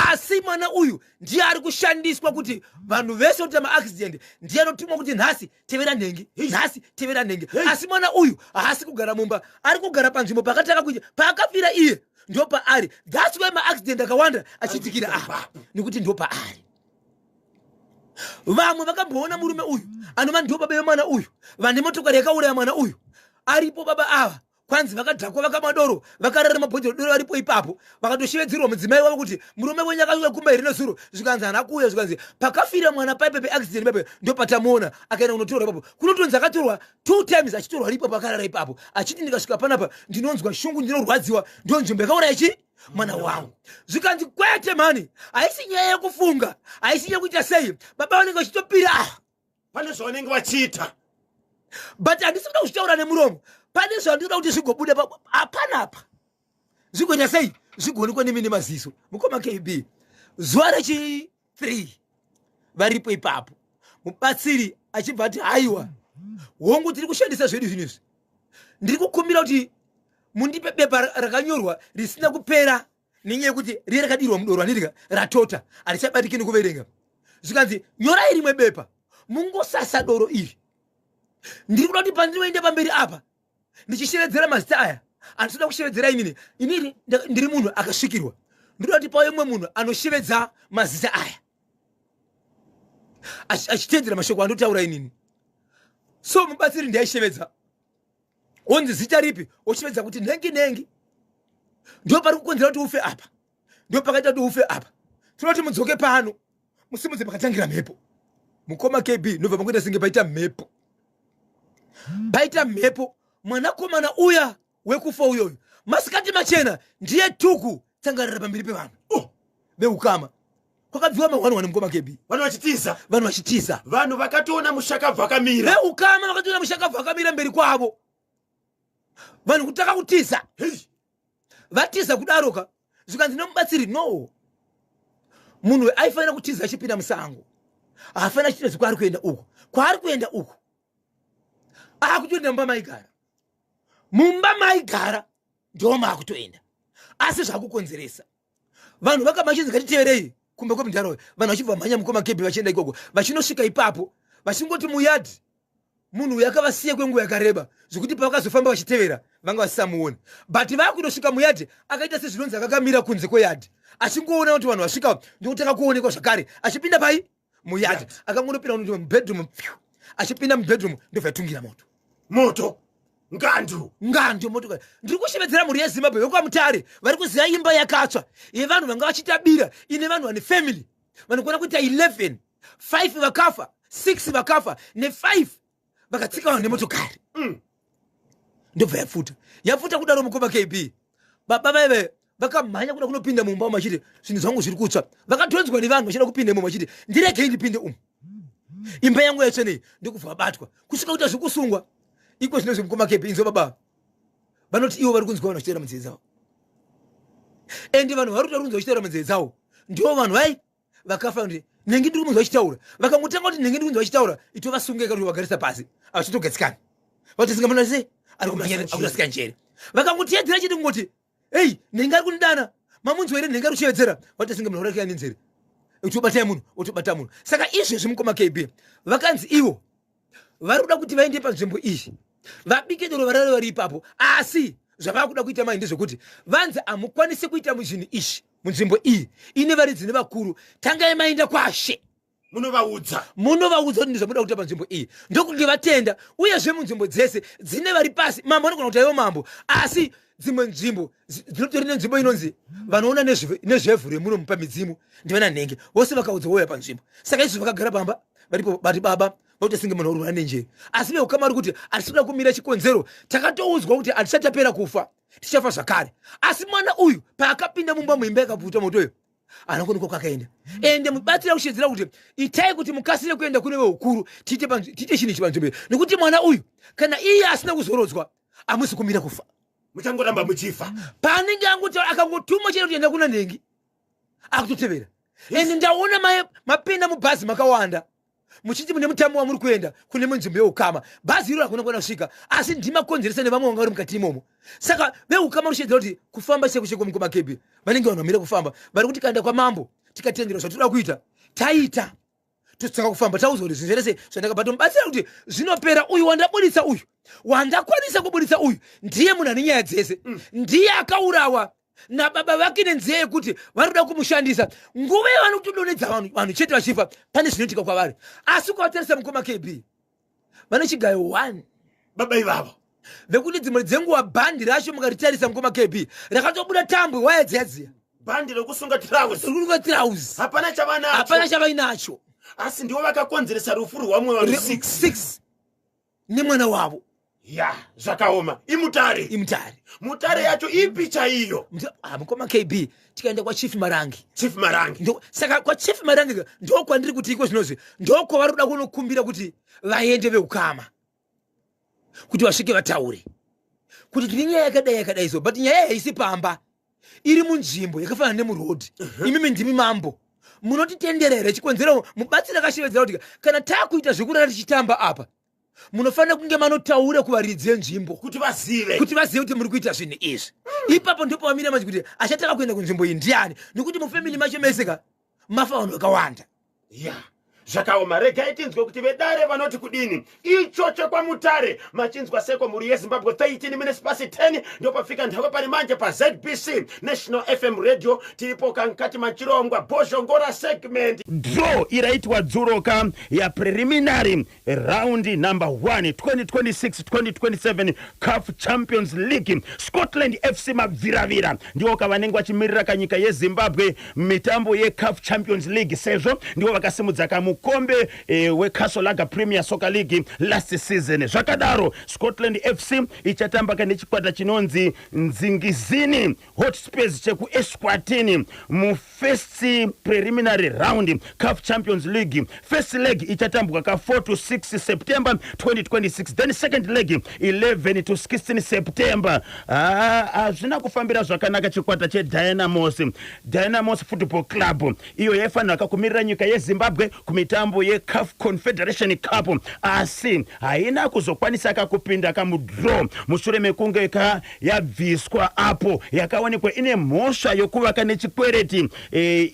asi mwana uyu ndiye ari kushandiswa kuti vanhu vese kuti maaccident ndiye anotumwa kuti nhasi tevera nhengi nhasi tevera nhengi asi mwana uyu haasi kugara mumba ari kugara panzvimbo pakataka kuti paakafira iye ndo paari that's why maaccident akawanda achiitikira apa nekuti ndo paari vamwe vakamboona murume uyu anova ndo baba vemwana uyu vane motokari yakauraya mwana uyu aripo baba ava kwanzi vakadhakwa vakamadoro vakarara mabhodhero doro varipo ipapo vakatoshevedzerwa mudzimai wavo kuti murume wenyu akauya kumbairi nezuro zvikanzi hana kuuya zvikanzi pakafira mwana paipe peaccident paipe ndo patamuona akaenda kunotorwa ipapo kunotonzi akatorwa 2 times achitorwa ripo pakarara ipapo achiti ndikasvika panapa ndinonzwa shungu ndinorwadziwa ndo nzvimbo yakauraya chi mwana wangu zvikanzi kwete mani haisi nyaya yekufunga haisi nyaya yekuita sei baba vanenge vachitopira pane zvavanenge vachiita but handisi kuda kuchitaura nemuromo pane zvandinoda kuti zvigobuda panapa zvigoita sei zvigoonekwa nemini maziso mukoma kb zuva rechi3 varipo ipapo mubatsiri achibva ati haiwa hongu tiri kushandisa zvedu zvinezvi ndiri kukumbira kuti mundipe bepa rakanyorwa risina kupera nenyaya yekuti riye rakadirwa mudoro anirika ratota harichabatikini kuverenga zvikanzi nyorai rimwe bepa mungosasa doro iri ndiri kuda kuti pandinoenda pamberi apa ndichishevedzera mazita aya andinoda kushevedzera inini ndiri munhu akasvikirwa ndinoda kuti pauye mumwe munhu anoshevedza mazita aya achitedzera mashoko andotaura inini so mubatsiri ndiaishevedza onzi zita ripi oshevedza kuti nhengi ndo pari kukonzera kuti ufe apa ndo pakaita kuti ufe apa tinoda kuti mudzoke pano musimudze pakatangira mhepo mukoma kb nobva pangoita senge paita mhepo mwanakomana uya wekufa uyoyo masikati machena ndiye tuku tsangarira pamberi pevanhu veukama kwakabviwa mahwanihwani mukoma kb vanhu vachitiza vanhu vakatoona mushakabva akamira veukama vakatoona mushakabva akamira mberi kwavo vanhu kutaka kutiza vatiza kudaroka zvikanzi nemubatsiri no munhu aifanira kutiza achipinda musango haafanira achitiza zvikwaari kuenda uku akutoenda mumba maigara ndo maakutoenda asi zvakukonzeresa vanhu vakamachinzi ngatiteverei kumbe kwemundaraunda vanhu vachibva mhanya mukoma kebhi vachienda ikoko vachinosvika ipapo vachingoti muyadhi munhu uyu akavasiya kwenguva yakareba zvokuti pavakazofamba vachitevera vanga vasisamuoni but vaakundosvika muyadhi akaita sezvinonzi akakamira kunze kweyadhi achingoona kuti vanhu vasvika ndokutanga kuonekwa zvakare achipinda pai muyadhi akangonopinda kuti mubedroom achipinda mubedroom ndobva yatungira moto ngandu motokari ndiri kushevedzera mhuri yezimbabwe yokwamutare vari kuziva imba yakatsva yevanhu vanga vachitabira ine vanhu vane family vanogona kuita 11 5 vakafa 6 vakafa ne5 vakatsika vanhu nemotokari ndobva yafuta kudaro mukoma kb baba vaive vakamhanya kuda kunopinda mumba umu vachiti zvinhu zvangu zviri kutsva vakatonzwa nevanhu vachida kupinda imomo vachiti ndiregei ndipinde umu imba yangu yatsvenei ndokubva vabatwa kusvika kuita zvekusungwa iko zvino zvemukoma kb inzo baba vanoti ivo vari kunzwa vanhu vachitaura munzeve dzavo ende vanhu vari kuta kunzwa vachitaura munzeve dzavo ndivo vanhu vai vakafa kuti nhengi ndiri kunzwa vachitaura vakangotanga kuti nhengi ndiri kunzwa vachitaura ito vasungeka kuti vagarisa pasi vachitogadzikana vatisingamonase ari kumanyira akurasika njere vakangotiyedzera chiti ngoti hey nengari kunidana mamunzi were nengari uchiyedzera watasinga munhu urakira nenzere utobata munhu utobata munhu saka izvezvi mukoma KB vakanzi ivo vari kuda kuti vaende panzvimbo iyi vabike doro varare vari ipapo asi zvavakuda kuita mai ndezvekuti vanzi hamukwanisi kuita muzvinhu izvi munzvimbo iyi ine varidzi nevakuru tangai maenda kwashe munovaudza kuti ndizvamuda kuita panzvimbo iyi ndokuti vatenda uyezve munzvimbo dzese dzine vari pasi mambo anogona kuti aivo mambo asi dzimwe nzvimbo dzinotori nenzvimbo inonzi vanoona nezvevhu remuno mupa midzimu ndivana nhengi vose vakaudza wouya panzvimbo saka izvi vakagara pamba varipo bati baba vakutosinge munhu urwara nenjere asi veukama uri kuti hatisida kumira chikonzero takatoudzwa kuti hatichatapera kufa tichafa zvakare asi mwana uyu paakapinda mumba muimba yakapfuta motoyo anokoniko kwakaenda ende mubatsira kushedzera kuti itai kuti mukasire kuenda kune veukuru tiite chinhu ichi panzvimbo nekuti mwana uyu kana iye asina kuzorodzwa hamusi kumira kufa muchangoramba muchifa paanenge angotaura akangotuma chero kuenda kuna nhengi akutotevera ende ndaona mapenda mubhazi makawanda muchiti mune mutambo wamuri kuenda kune munzvimbo yeukama bhazi iro hakuna kuona kusvika asi ndimakonzeresa nevamwe vanga vari mukati imomo saka veukama rushedzera kuti kufamba cheko mukoma KB vanenge vanhu vamira kufamba vari kuti kaenda kwamambo tikatendera zvatoda kuita taita tosaka kufamba taudzwa kuti zvinhu zverese zvandakabata mubatsira kuti zvinopera uyu wandabuditsa uyu wandakwanisa kubuditsa uyu ndiye munhu ane nyaya dzese ndiye akaurawa nababa vake nenzeye kuti vari kuda kumushandisa nguva yavanotodonedza vanhu chete vachifa pane zvinoitika kwavari asi ukavatarisa mukoma KB vane chigayo 1 baba ivavo vekuti dzimwe dzenguva bhandi racho mukaritarisa mukoma KB rakatobuda tambwe wayadziyadziya bhandi rekusunga tirauzi hapana chavainacho asi ndiwo vakakonzeresa rufu rwamwe vanhu 6 nemwana wavo ya zvakaoma mutare yacho ipi chaiyo mukoma KB tikaenda kwachief marangi saka kwachief marangi ndo kwandiri kuti iko zvinozvi ndoko vari kuda kunokumbira kuti vaende veukama kuti vasvike vataure kuti tine nyaya yakadai so but nyaya haisi pamba iri munzvimbo yakafanana nemurodhi imimi ndimi mambo munotitenderere chikonzero mubatsira akashevedzera kuti kana takuita zvekurara tichitamba apa munofanira kunge manotaura kuvaridzi venzvimbo kuti vazive kuti muri kuita zvinhu izvi ipapo ndipo vamira machi kuti achataka kuenda kunzvimbo iyi ndiani nekuti mufamili macho meseka mafa vanhu vakawanda zvakaoma regai tinzwe kuti vedare vanoti kudini icho chekwamutare machinzwa seko muri yezimbabwe 13 minutes pasi 10 ndio pafika nthawe pari manje pa ZBC National FM radio tiripo kankati machirongwa bozhongora segment draw iraitwa dzuroka ya preliminary round number 1 2026-2027 CAF Champions League Scotland FC mabviravira ndio kavanenge vachimirira kanyika yezimbabwe mitambo yeCAF Champions League sezvo ndio vakasimudza mukombe weCastle Lager Premier Soccer League last season. Zvakadaro Scotland FC ichatamba nechikwata chinonzi Nzingizini Hotspurs cheku Eswatini mu first preliminary round CAF Champions League. First leg ichatambwa ka 4 to 6 September 2026, then second leg 11 to 16 September. Zvina kufambira zvakanaka chikwata Dynamos Football Club iyo yafanira kumirira nyika yeZimbabwe kumitambo yeCAF Confederation Cup asi haina kuzokwanisa kupinda kamudraw mushure mekunge yabviswa apo yakaonekwa ine mhosva yokuvaka nechikwereti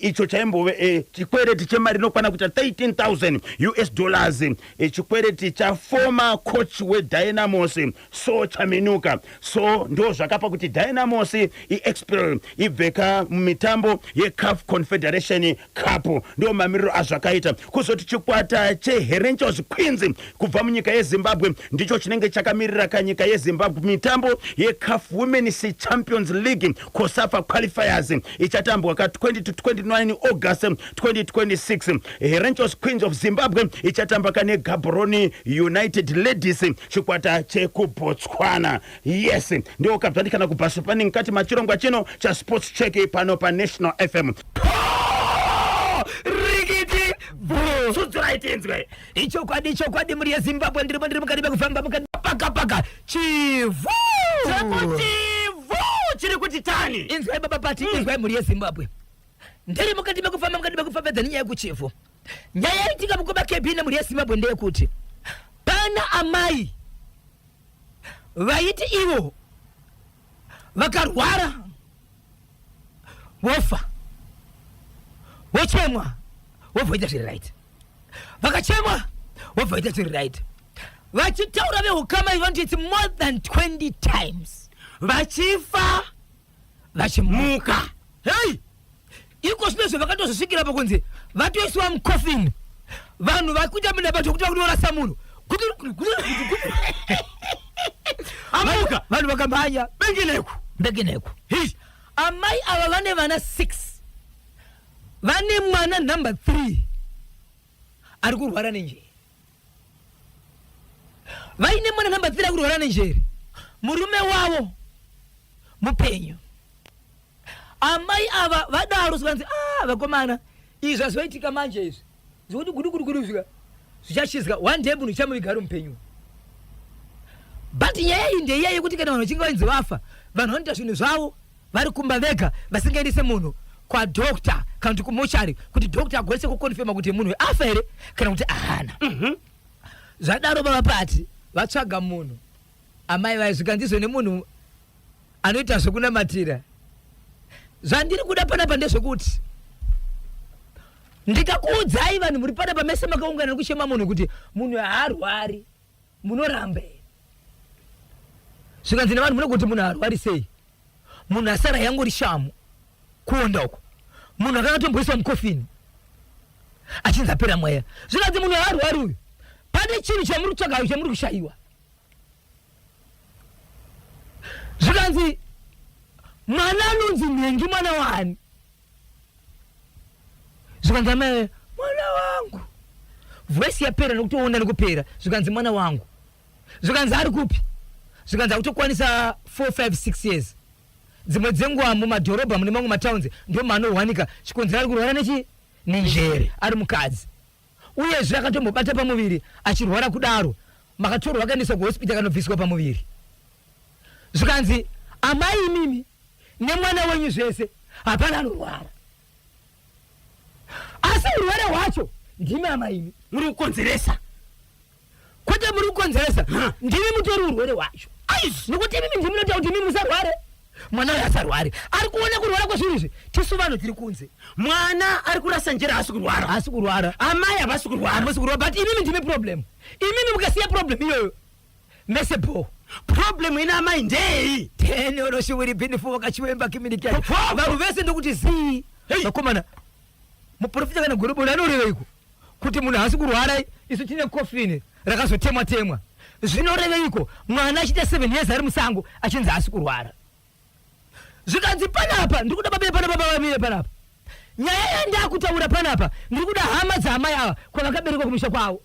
icho chaimbove chikwereti chemari inokwana kuita $13,000 chikwereti cha former coach weDynamos so chaminuka so ndo zvakapa kuti Dynamos iexpel ibveka mumitambo yeCAF Confederation Cup ndo mamiriro azvakaita kuzoti chikwata cheHerenchos Queens kubva munyika yeZimbabwe ndicho chinenge chakamirira kanyika yeZimbabwe mitambo yeCAF Women's Champions League COSAFA qualifiers ichatambwa ka 20 to 29 August 2026. Herenchos Queens of Zimbabwe ichatamba kane Gaborone United Ladies chikwata chekuBotswana. Yes, ndio kabzandikana kubhasa pani ngati machirongwa chino cha Sports Check pano pa National FM. Rigiti sudziraitenzwe ichokwadi muri yeZimbabwe ndiri mukati bekufamba mukati paka chivu chiri kuti tani inzwai baba pati inzwai muri yeZimbabwe ndiri mukati bekufamba dzanyaya yekuchivu nyaya itika mukoma KB muri yeZimbabwe ndeyekuti pana amai vaiti ivo vakarwara wofa wochemwa wobvoita zviri right vakachemwa wobvoita zviri right vachitaura veukama ivanti it's more than 20 times vachifa vachimuka hei iko zvino vakatozosvikira pakunzi vatoisiwa mucoffin vanhu vakuita munabato kuti vakutorasa munhu amuka vanhu vakamhanya bengeneku amai ava vane vana 6 vane mwana number 3 ari kurwara nenjere vaine mwana number 3 ari kurwara nenjere murume wavo mupenyu amai ava vadaro sikanzi vakomana izvi zvazoitika manje izvi zvikuti gudugudugudu zvika zvichachizika one day munhu chamuvigari mupenyu but nyaya iyi ndeiya yekuti kana vanhu vachinge vanzi vafa vanhu vanoita zvinhu zvavo vari kumba vega vasingaendise munhu kwadokta kana kuti kumochari kuti dokta agolese kukonfirma kuti munhu afa here kana kuti ahana zvadaro vavapati vatsvaga munhu amai vaizvikanzizvo nemunhu anoita zvekunamatira zvandiri kuda panapa ndezvekuti ndikakuudzai vanhu muri panapa mese makaungana nekuchema munhu kuti munhu haarwari munoramba here zvikanzi nevanhu munokuti munhu haarwari sei munhu asara yangu rishamu kuonda uko munhu akatomboiswa mukofini achinzi apera mweya zvikanzi munhu haarwari uyu pane chinhu chamuri kutsvagayo chamuri kushayiwa zvikanzi mwana anonzi nhengi mwana wani zvikanzi amai mwana wangu voisi yapera nekutoona nekupera zvikanzi mwana wangu zvikanzi ari kupi zvikanzi akutokwanisa 4-5-6 years dzimwe dzenguva mumadhorobha mune mamwe mataunzi ndio maanowanika chikonzero ari kurwara nenjere ari mukadzi uyezve akatombobata pamuviri achirwara kudaro makatorwa akaendeswa kuhospita kanobviswa pamuviri zvikanzi amai imimi nemwana wenyu zvese hapana anorwara asi urwere hwacho ndimi amaimi muri kukonzeresa kwete muri kukonzeresa ndimi mutori urwere hwacho nokuti imimi ndimi notaura kuti imimi musarware mwana uyo asarware ari kuona kurwara kwezvinhu izvi tisu vanhu tiri kunze mwana ari kurasa njere haasi kurwara amai havasi kurwara but imimi ndimi problem imimi mukasiya problem iyoyo mese po problem ina amai ndei tene unoshuviri binifu wakachiwemba kiminikeya vanhu vese ndokuti zii vakomana muprofita kana gorobori anoreveiko kuti munhu haasi kurwara isu tine kofini rakazotemwa zvinoreveiko mwana achiita 7 years ari musango achinzi haasi kurwara zvikanzi panapa ndiri kuda babe panapa vamire panapa nyaya yandakutaura panapa ndiri kuda hama dzaamai ava kwavakaberekwa kumusha kwavo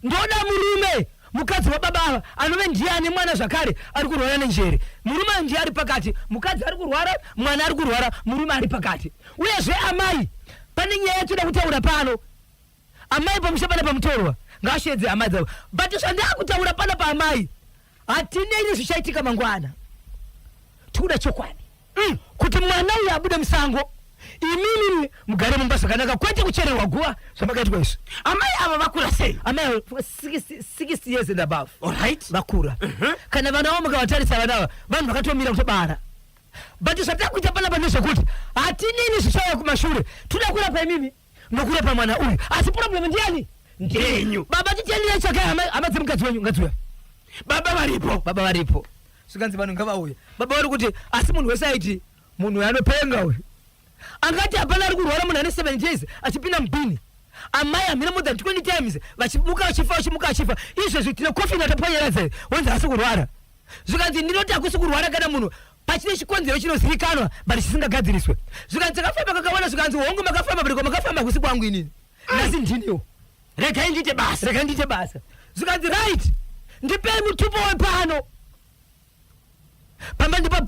ndoda murume mukadzi wababa ava anove ndiani mwana zvakare ari kurwara nenjere murume ndiye ari pakati mukadzi ari kurwara mwana ari kurwara murume ari pakati uyezve amai pane nyaya yatoda kutaura pano amai pamusha panapa mutorwa ngaashedze amai dzavo but zvandakutaura panapa amai hatinei zvichaitika mangwana tikuda chokwadi kuti mwana uyu abude musango imimi mugare mumba zvakanaka kwete kuchererwa guva zvamakaitwa izvi amai ava vakura sei amai 60 years and above alright vakura kana vana vavo mukavatarisa vanava vanhu vakatomira kutobara but zvatakuita panapa ndezvekuti hatinini zvichauya kumashure toda kurapa imimi nokurapa mwana uyu asi problem ndiani ndenyu baba titendirai chakai hama dzemukadzi wenyu ngadziuya baba varipo zvikanzi vanhu ngavauya baba vari kuti asi munhu wese aiti munhu anopenga uyu angati hapana ari kurwara munhu ane 7 days achipinda mubhini amai hamira more than 20 times vachimuka achifa izvezvi tine kofini atapanyeradza wenzi hasi kurwara zvikanzi ndinoti hakusi kurwara kana munhu pachine chikonzero chinozivikanwa but chisingagadziriswe zvikanzi takafamba kakawana zvikanzi hongu makafamba bereko makafamba kusi kwangu inini nasi ndiniwo regai ndiite basa zvikanzi right ndipei mutupo wepano pamba ndipa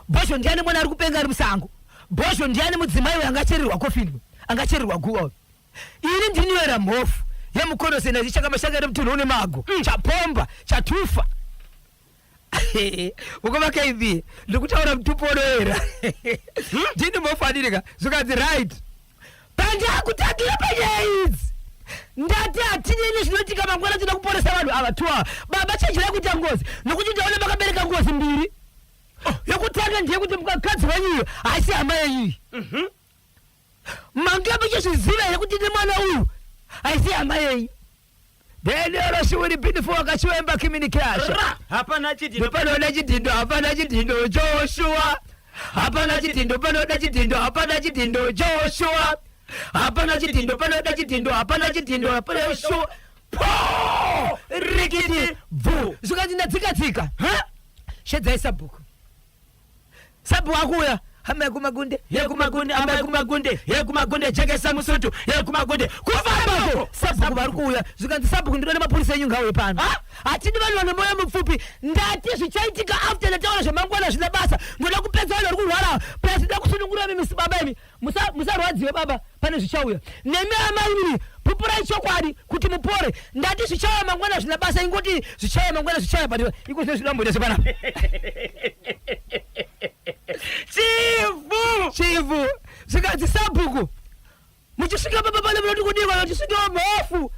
bhosho ndiani mwana ari kupenga ari musango bhosho ndiani mudzimai uyo angachererwa kofini angachererwa guva ini ndiniwera mhofu yemukonosena chichakamashanga nemutunhu une mago chapomba chatufa ukovakaivi ndikutaura mutupo unoera ndini mhofu adirika zvikanzi right pandakutangira panyaya idzi ndati atinini zvinoitika mangwana tinoda kuporesa vanhu ava tuwa baba chenjera kuita ngozi nokuti ndaona makabereka ngozi mbiri yokutanga ndiye kuti mukakadzi wanyuyo haisi hama yenyu mange muchizviziva here kuti ndi mwana uyu haisi hama yenyu denyoroshiwiri pinifo akachiwemba kiminikasha hapana chitindo panoda chitindo hapana chitindo Joshua hapana chitindo panoda chitindo hapana chitindo Joshua hapana chitindo panoda chitindo hapana chitindo hapana Joshua po rikiti vu zvikati ndadzika shedzai sabhuku sabhuku akuya hama yekumagunde hama yekumagunde jekesa musutu yekumagunde kuvambako sabhuku vari kuuya zvikanzi sabhuku ndiro nemapurisa enyu ngauye pano hatidi vanhu vane moyo mupfupi ndati zvichaitika after ndataura zvemangwana zvina basa ndoda kupedza vanhu vari kurwara plus nda kusunungura mimisi baba imi musarwadziwe baba pane zvichauya nemi amai miri pupurai chokwadi kuti mupore ndati zvichauya mangwana zvina basa ingoti zvichauya mangwana zvichauya padiwa iko zvino zvidamboita sepana chivu zvikanzi sabhuku muchisvika baba pane munoti kudikwa muchisvika mhofu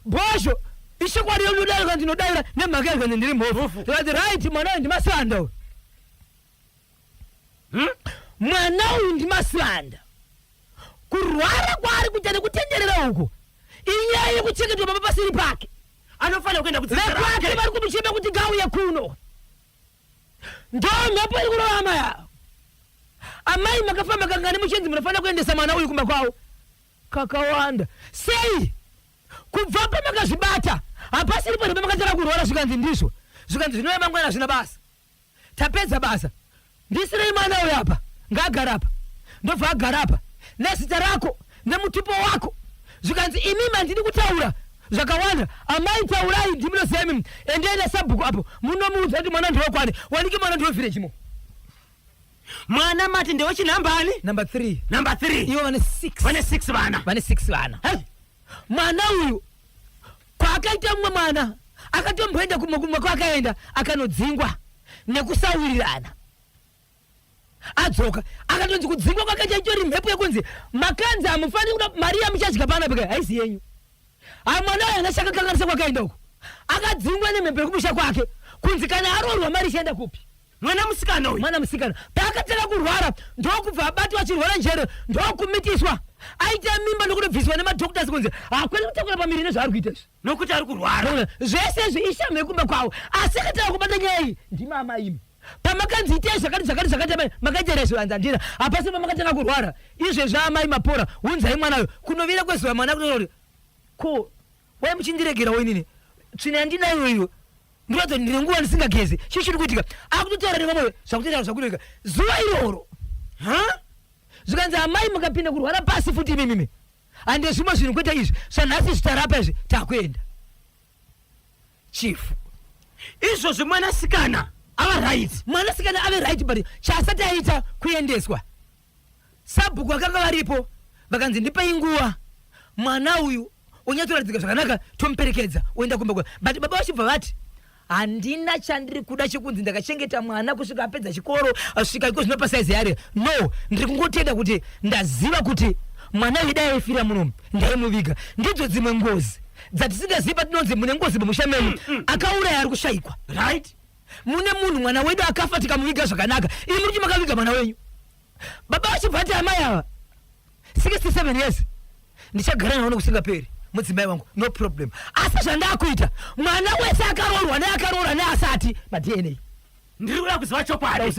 bhozho ishokwadi yonudai ndinodavira nemhaka yezvanzi ndiri mhofu zvikanzi right mwana uyu ndimasanda mwana uyu ndimasanda kurwara kwaari kuita nekutenderera uku inyaya yekuchengetwa baba pasiri pake anofanira kuenda kudzikwake vari kumuchemba kuti ngauye kuno ndo mhepo iri kurova hama yavo amai makafamba kangani muchenzi munofanira kuendesa mwana uyu kumba kwavo kakawanda sei kubva pamakazvibata hapasiri pano pamakatara kurwara zvikanzi ndizvo zvikanzi zvinova mangwana zvina basa tapedza basa ndisirei mwana uyu apa ngaagara apa ndobva agara apa nezita rako nemutupo wako zvikanzi imimi handidi kutaura zvakawanda amai taurai ndimunoziva mimi endeina sabhuku apo munomuudza kuti mwana ndowokwane wanike mwana ndowevhirejimo mwana mati ndewechinhambani number 3 ivo vane 6 vana mwana uyu kwaakaita mumwe mwana akatomboenda kumwe kwakaenda akanodzingwa nekusawirirana adzoka akatonzi kudzingwa kwakaita itori mhepo yekunzi makanzi hamufani kuda mari yamuchadya pana pika haisi yenyu mwana uyu anashakakanganisa kwakaenda uko akadzingwa nemhepo yekumusha kwake kunzi kana arorwa mari ichaenda kupi mwana musikana paakataka kurwara ndokubva abatwa achirwara njere ndokumitiswa aita mimba nokutobviswa nemadhoktasi kunzi hakwene kutakura pamiri nezvaari kuita izvi nokuti ari kurwara zvese izvi ishame yekumba kwavo asi akataka kubata nyaya iyi ndima amaimi pamakanzi itei zvakati makaitera izvo anzi handina hapasi pamakatanga kurwara izvezvi amai mapora unzai mwanayo kunovira kwezuva mwana kutori ko wai muchindiregera woinini tsvina yandinayo iyo ndinoto ndine nguva ndisingagezi chii chiri kuitika akutotaura nevamoyo zvakutotaura zvakureka zuva iroro zvikanzi amai mukapinda kurwara pasi futi imimimi hande zvimwe zvinhu kuita izvi zvanhasi zvitarapa izvi takuenda chifu izvozvi mwanasikana ava right mwanasikana ave right but chasati aita kuendeswa sabhuku vakanga varipo vakanzi ndipei nguva mwana uyu unyatoradzika zvakanaka tomuperekedza oenda kumba but baba vachibva vati handina chandiri kuda chekunzi ndakachengeta mwana kusvika apedza chikoro asvika iko zvino pasaizi yare no ndiri kungotenda kuti ndaziva kuti mwana uyu dai aifira muno ndaimuviga ndidzo dzimwe ngozi dzatisingazivi patinonzi mune ngozi mumusha menyu akauraya ari kushayikwa right mune munhu mwana wedu akafa tikamuviga zvakanaka imi muti makaviga mwana wenyu baba vachibva ati amai ava 67 years ndichagara nawo nokusingaperi mudzimai wangu no problem asi zvandakuita mwana wese akarorwa neakaroora neasati madna ndiri kuda kuziva chokwadi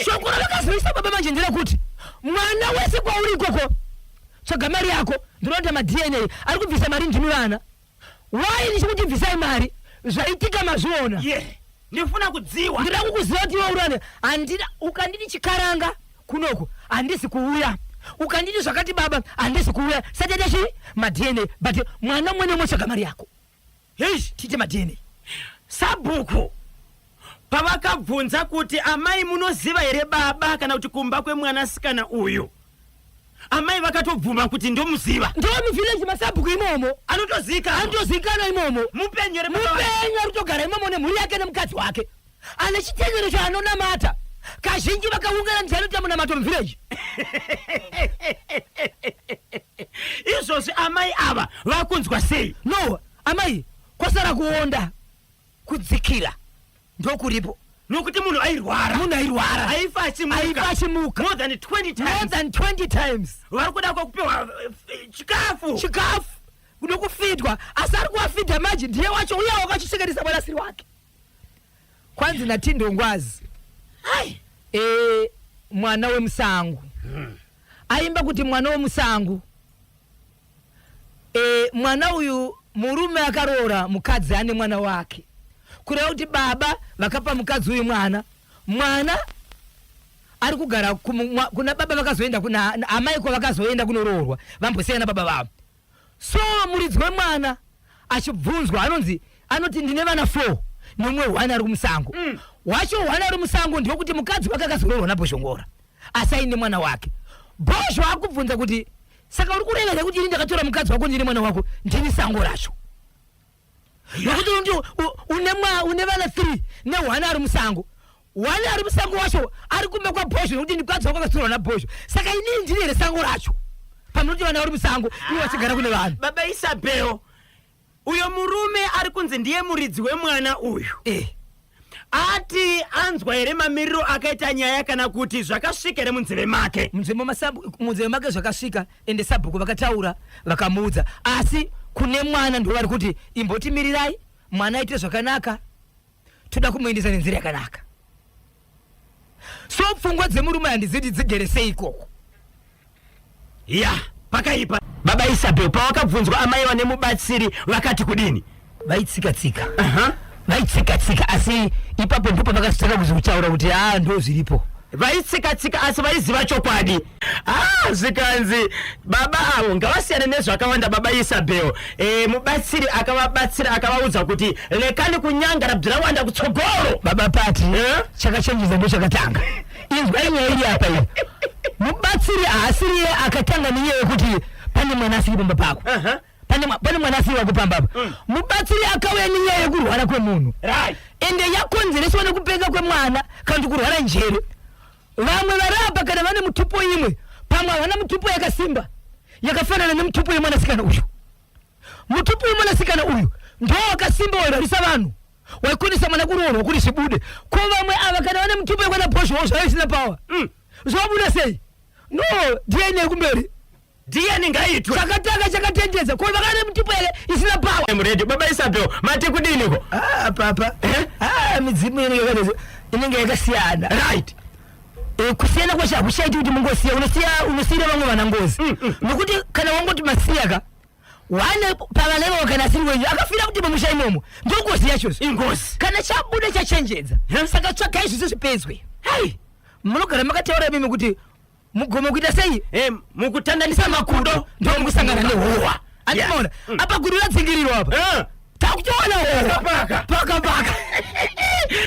shoko ravakazoisa baba manje nderekuti mwana wese kwauri ikoko tsvaga mari yako ndinoita madna ari kubvisa mari ndimi vana wai ndichikutibvisai mari zvaitika mazviona ndifuna kudziwa ndira kukuziva kuti waurane handida ukandidi chikaranga kunoko handisi kuuya ukandidi zvakati baba handisi kuuya satata chii madna but mwana mwene motsvaga mari yako tiite madna sabhuku pavakabvunza kuti amai munoziva here baba kana kuti kumba kwemwanasikana uyu amai vakatobvuma kuti ndomuziva ndomuvileji masabhuku imomo anotozikana imomo mupenyu ari kutogara imomo nemhuri yake nemukadzi wake ane chitendero chaanonamata kazhinji vakaungana ndianotamuna mato mvillage izvozvi amai ava vakunzwa sei? no amai kwasara kuonda kudzikira ndokuripo nokuti munhu airwara aifa achimuka more than 20 times vari kuda kwakupiwa chikafu nokufidwa asi ari kuwafidha maji ndiye wacho uya wakachishekeresa mwanasiri wake kwanzi natindongwazi mwana wemusangu aimba kuti mwana wemusangu mwana uyu murume akaroora mukadzi ane mwana wake kureva kuti baba vakapa mukadzi uyu mwana ari kugara kuna baba vakazoenda kuna amai kwavakazoenda kunoroorwa vambosiyana baba vavo so muridzi wemwana achibvunzwa anoti ndine vana 4 nomwe 1 ari kumusango wacho 1 ari musango ndiokuti mukadzi wake akazoroorwa naBhoshongora asi aine mwana wake Bhosho akubvunza kuti saka uri kureva kuti ini ndakatora mukadzi wako ndine mwana wako ndini sango racho nokuti une vana 3 ne 1 ari musango 1 ari musango wacho ari kumba kwa Bhosho nokuti mukadzi wako akazoroorwa naBhosho saka inini ndini here sango racho pamunoti vana vari musango iwe wachigara kune vanhu. Baba Isabel uyo murume ari kunzi ndiye muridzi wemwana uyu ati anzwa here mamiriro akaita nyaya kana kuti zvakasvika here munzeve make? Munzeve make zvakasvika ende sabhuku vakataura vakamuudza asi kune mwana ndo vari kuti imbotimirirai mwana aite zvakanaka toda kumuendesa nenzira yakanaka so pfungwa dzemurume handizidi dzigere sei ikoko pakaipa. Baba Isabel pawakabvunzwa amai vane mubatsiri vakati kudini? Vaitsika-tsika vaitsika-tsika asi ipapo ndipo vakasitaka kuzikutaura kuti ndo zviripo vaitsika-tsika asi vaiziva chokwadi. Zvikanzi baba avo ngavasiyane nezvakawanda. Baba Isabel mubatsiri akavabatsira akavaudza kuti lekani kunyanga bzirawanda kutsogoro. Baba Pati chakachenjeza ndo chakatanga inzwa inyaya iri apa iyi mubatsiri haasiriye akatanga nenyaya yekuti pane mwana asiri pamba pako pane mwana asiri wako pamba apa mubatsiri akauya nenyaya yekurwara kwemunhu ende yakonzereswa nekupenga kwemwana kana kuti kurwara njere. Vamwe varapa kana vane mutupo imwe pamwe havana mutupo yakasimba yakafanana nemutupo yemwanasikana uyu. Mutupo wemwanasikana uyu ndo wakasimba wairwarisa vanhu waikonesa mwana kuroorwa kuti zvibude ko vamwe ava kana vane mutupo yekwana Bhosho zvaisina pawa zvabuda sei? No DNA kumberi DNA ngaitwe chakatanga chakatendedza ko vakane mutupo isina pawa. Mredio Baba Isabel mati kudini ko papa midzimu inenge yakasiyana right. Kusiyana kwasha kushaiti kuti mungosiya unosiyira vamwe vana ngozi nokuti kana wangoti masiyaka wane pavalevo kana asiri wenyu akafira kuti pamusha imomo ndongozi yachozo ingozi kana chabuda chachenjedza saka tsvakai zvese zvipedzwe. Munogara makataura mimi kuti mugoma kuita sei mukutandanisa makudo ndo mukusangana nehowa atimaona apa gudu radzingirirwa apa takutoona howa paka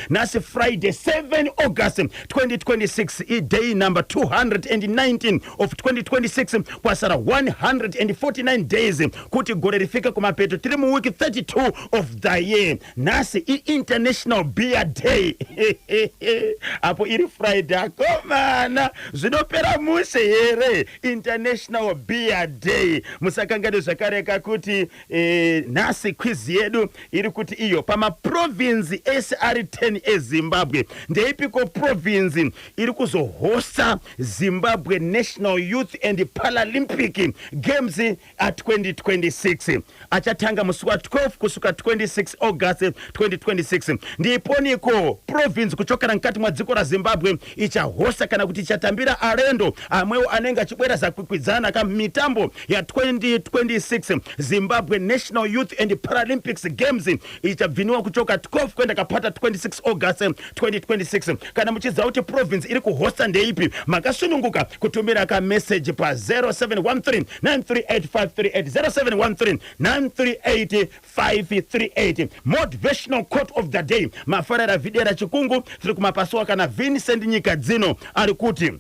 nasi Friday 7 August 2026 day number 219 of 2026 kwasara 149 days kuti gore rifike kumapeto tiri mu week 32 of the year. Nasi international beer day apo iri Friday akomana zvinopera muse here international beer day. Musakangani zvakareka kuti nasi quiz yedu iri kuti iyo pama province SR 10 eZimbabwe ndeipiko province iri kuzohosta Zimbabwe National Youth and Paralympic Games at 2026 achatanga musi wa 12 kusuka 26 August 2026 ndiponiko province kuchokera mukati mwa dziko raZimbabwe ichahosta kana kuti ichatambira alendo amwewo anenge achibwera zakwikwidzana mitambo ya 2026 Zimbabwe National Youth and Paralympics Games ichabviniwa kuchoka 12 kwenda kapata 26 August 2026. Kana muchidza kuti province iri kuhosta ndeipi makasununguka kutumira ka message pa 0713 938538 0713 938538. Motivational quote of the day mafarara videra chikungu tiri kumapasuwa kana Vincent Nyika dzino ari kuti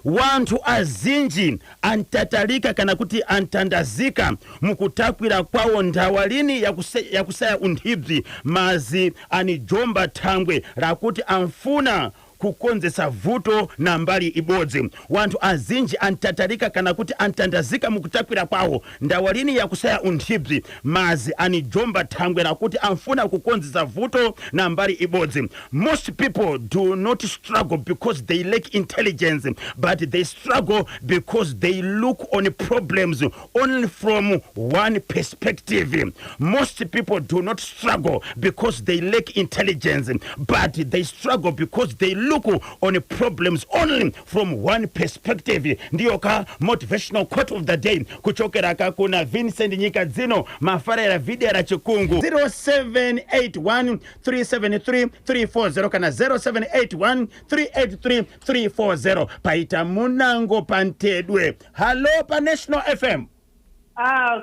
wantu azinji antatalika kana kuti antandazika mukutakwira kwawo ndawalini yakusaya undhibzi mazi ani Jomba Thambwe rakuti amfuna kukonzesa vuto na mbali ibodzi. Wanthu azinji antatarika kana kuti antandazika mukutakwira kwawo ndawalini yakusaya unthibzi mazi anijomba thangwe na kuti amfuna kukonzesa vuto na mbali ibodzi. Most people do not struggle because they lack intelligence, but they struggle because they look on problems only from one perspective. Most people do not struggle because they lack intelligence, but they struggle because they look on problems only from one perspective. Ndiyo ka motivational quote of the day kuchokera ka kuna Vincent Nyikadzino mafarera video ya chikungu 0781373340 kana 0781383340 paita munango pantedwe. Hello pa National FM.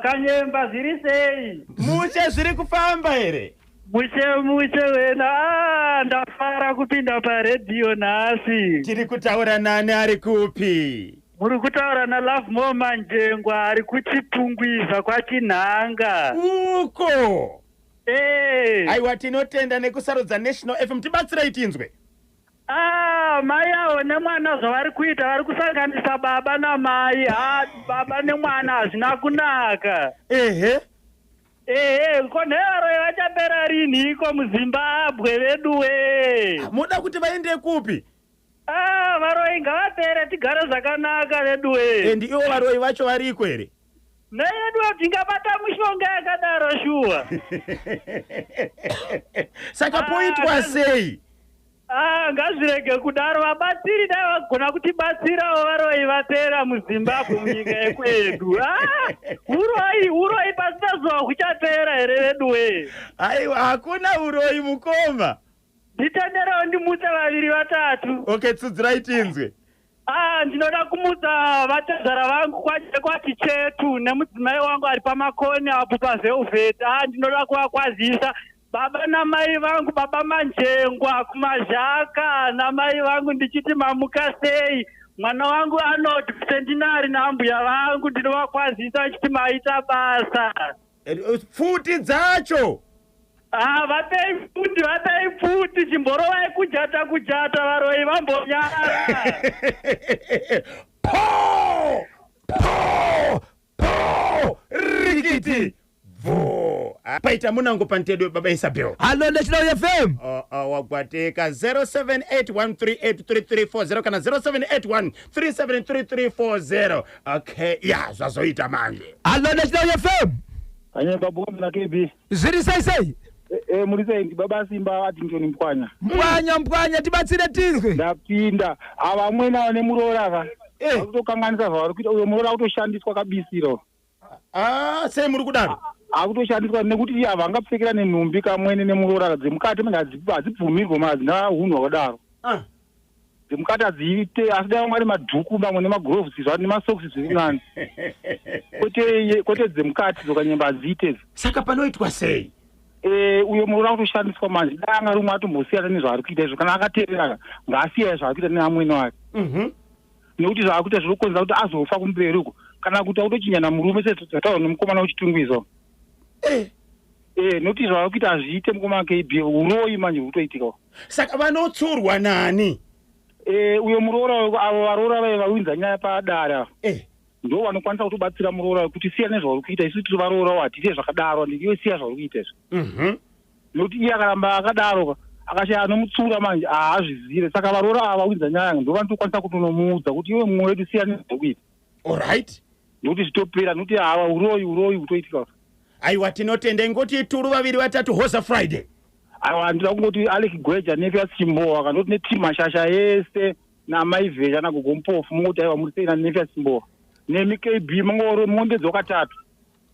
Kanyemba ziri sei? Muche ziri kufamba here? Muche wena ndafara kupinda pa radio nasi. Tiri kutaura nani ari kupi? Muri kutaura na Love More Manjengwa ari kuchipungwiza kwa Chinhanga. Uko. Aiwa tinotenda nekusarudza National FM tibatsira itinzwe. Mai awo nemwana zvavari kuita vari kusanganisa baba namai. Baba nemwana hazvina kunaka. Konhero vachapera rini iko muZimbabwe vedu we. Muda kuti vaende kupi? Varoi ngavapere tigare zvakanaka vedu we. Ndivo varoi vacho variko here? Neyedu tingabata mishonga yakadaro shuwa. Saka poitwa sei? Ngazvirege kudaro vabatsiri dai vagona kutibatsirawo varoi vapera muZimbabwe munyika yekwedu. Uroi pasina zuva kuchapera here vedu we. Aiwa hakuna uroi mukoma. Nditenderawo ndimutse vaviri vatatu. Okay, tsudzirai tinzwe. Ndinoda kumutsa vatezara vangu kwati chetu nemudzimai wangu ari pamakoni apo paVelvet. Ndinoda kuvakwazisa baba namai vangu, baba Manjengwa kumazhaka namai vangu ndichiti mamuka sei. Mwana wangu Arnold Centenary nambuya vangu ndinovakwazisa chiti maita basa. Futi dzacho. Vatei futi chimborovai kujata varoi vambonyara. Po rikiti vo. Paita munango pantedwe baba Isabel. Hello National FM. Wagwateka 0781383340 kana 0781373340. Okay, yeah, zvazoita manje. Hello National FM. Kanyemba bomba na KB. Ziri sai. Muri sei baba Simba Addington Mpwanya. Mpwanya tibatsire tinzwe. Ndapinda avamwena vane murora ka. Akutokanganisa zvavari kuita uyo murora utoshandiswa kabisiro. Sei muri kudaro? Akutoshandiswa nekuti havangapfekera nenhumbi kamwene nemurora dzemukati munhu hadzibvumirwe madzina hunhu hwakadaro. Dzemukati hadziite asi dai vamwe madhuku mamwe nemagirovhisi zvavo nemasokisi zviri nani. Kwete dzemukati dzokanyemba hadziite. Saka panoitwa sei? Uyo murora kutoshandiswa manje dai anga rumwe atombosiyana nezvaari kuita izvo kana akateerera ngaasiya zvaari kuita neamwene wake. Nekuti zvaari kuita zvinokonzera kuti azofa kumberi uko kana kuti autochinyana murume sezvataura nemukomana wechitungwiza. Nekuti zvavari kuita hazviite mukomana KB uroi manje hutoitikawo. Saka vanotsurwa nani? Uyo muroora avo varoora vai vawinza nyaya padara. Ndo vanokwanisa kutobatsira muroora kuti siya nezvauri kuita isu tiri varoora hatiite zvakadaro ndiwe siya zvauri kuita izvo. Nokuti iye akaramba akadaro akashaya anomutsura manje haazvizive saka varoora ava vawinza nyaya ndo vanotokwanisa kutonomuudza kuti iwe mumwe wedu siya nezvauri kuita. Alright. Nokuti zvitopera nokuti hava uroi hutoitika. Aiwa tinotenda ingoti turu vaviri vatatu Hoza Friday. Aiwa ndira kungoti Alec Gweja Nefias Chimbowa kanoti netimu mashasha yese namaivhesha nagogompofu mungoti aiwa muri sei naNefias Chimbowa nemikb mungoro muondedzoka katatu.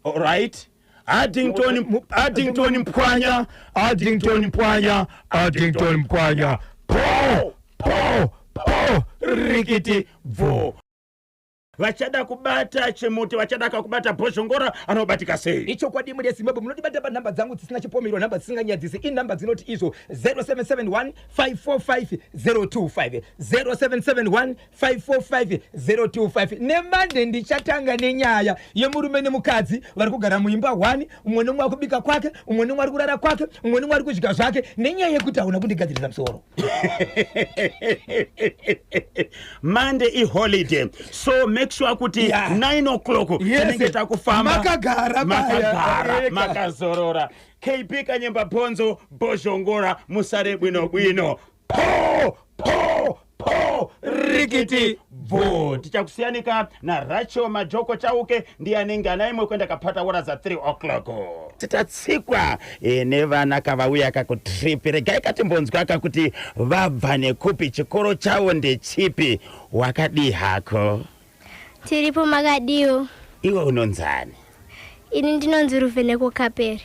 Alright. Addington Mpwanya. Po rikiti vo. vachada kubata chimuti vachada kakubata bhozhongora anobatika sei? icho kwadi muri yezimbabwe munodibata panhamba dzangu dzisina chipomerwa, nhamba dzisinganyadzise, inhamba dzinoti izvo 0771 545 025 0771 545 025. nemande ndichatanga nenyaya yemurume nemukadzi vari kugara muimba 1, umwe nomwe ari kubika kwake, umwe nomwe ari kurara kwake, umwe nomwe ari kudya zvake, nenyaya yekuti hauna kundigadzirisa musoro. Monday is holiday, so make sure kuti 9 o'clock tinenge takufamba makagara makazorora. KP Kanyemba Bhonzo Bhozhongora musare bwino po rikiti vo. Tichakusiyanika na Rachel Majoko Chauke ndiye anenge anaimwe kwenda kapata hora za 3 o'clock. Titatsikwa nevana kavauya kakutripi. Regai katimbonzwa kakuti vabva nekupi, chikoro chavo ndechipi, wakadi hako? Tiripo Makadiwo. Iwe unonzani? Ini ndinonzi Ruvheneko Kapere.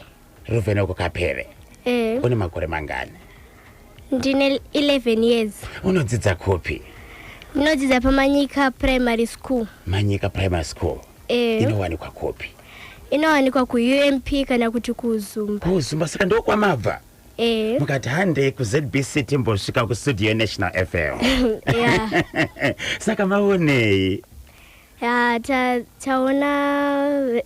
Ruvheneko Kapere. Une makore mangani? Ndine 11 years. Unodzidza kupi? Ndinodzidza paManyika Primary School. Manyika Primary School. Inowanikwa kupi? Inowanikwa kuUMP kana kuti kuZumba. Kuzumba, saka ndo kwamabva? Mukati hande kuZBC timbosvika kustudio National FM. Saka maonei? Taona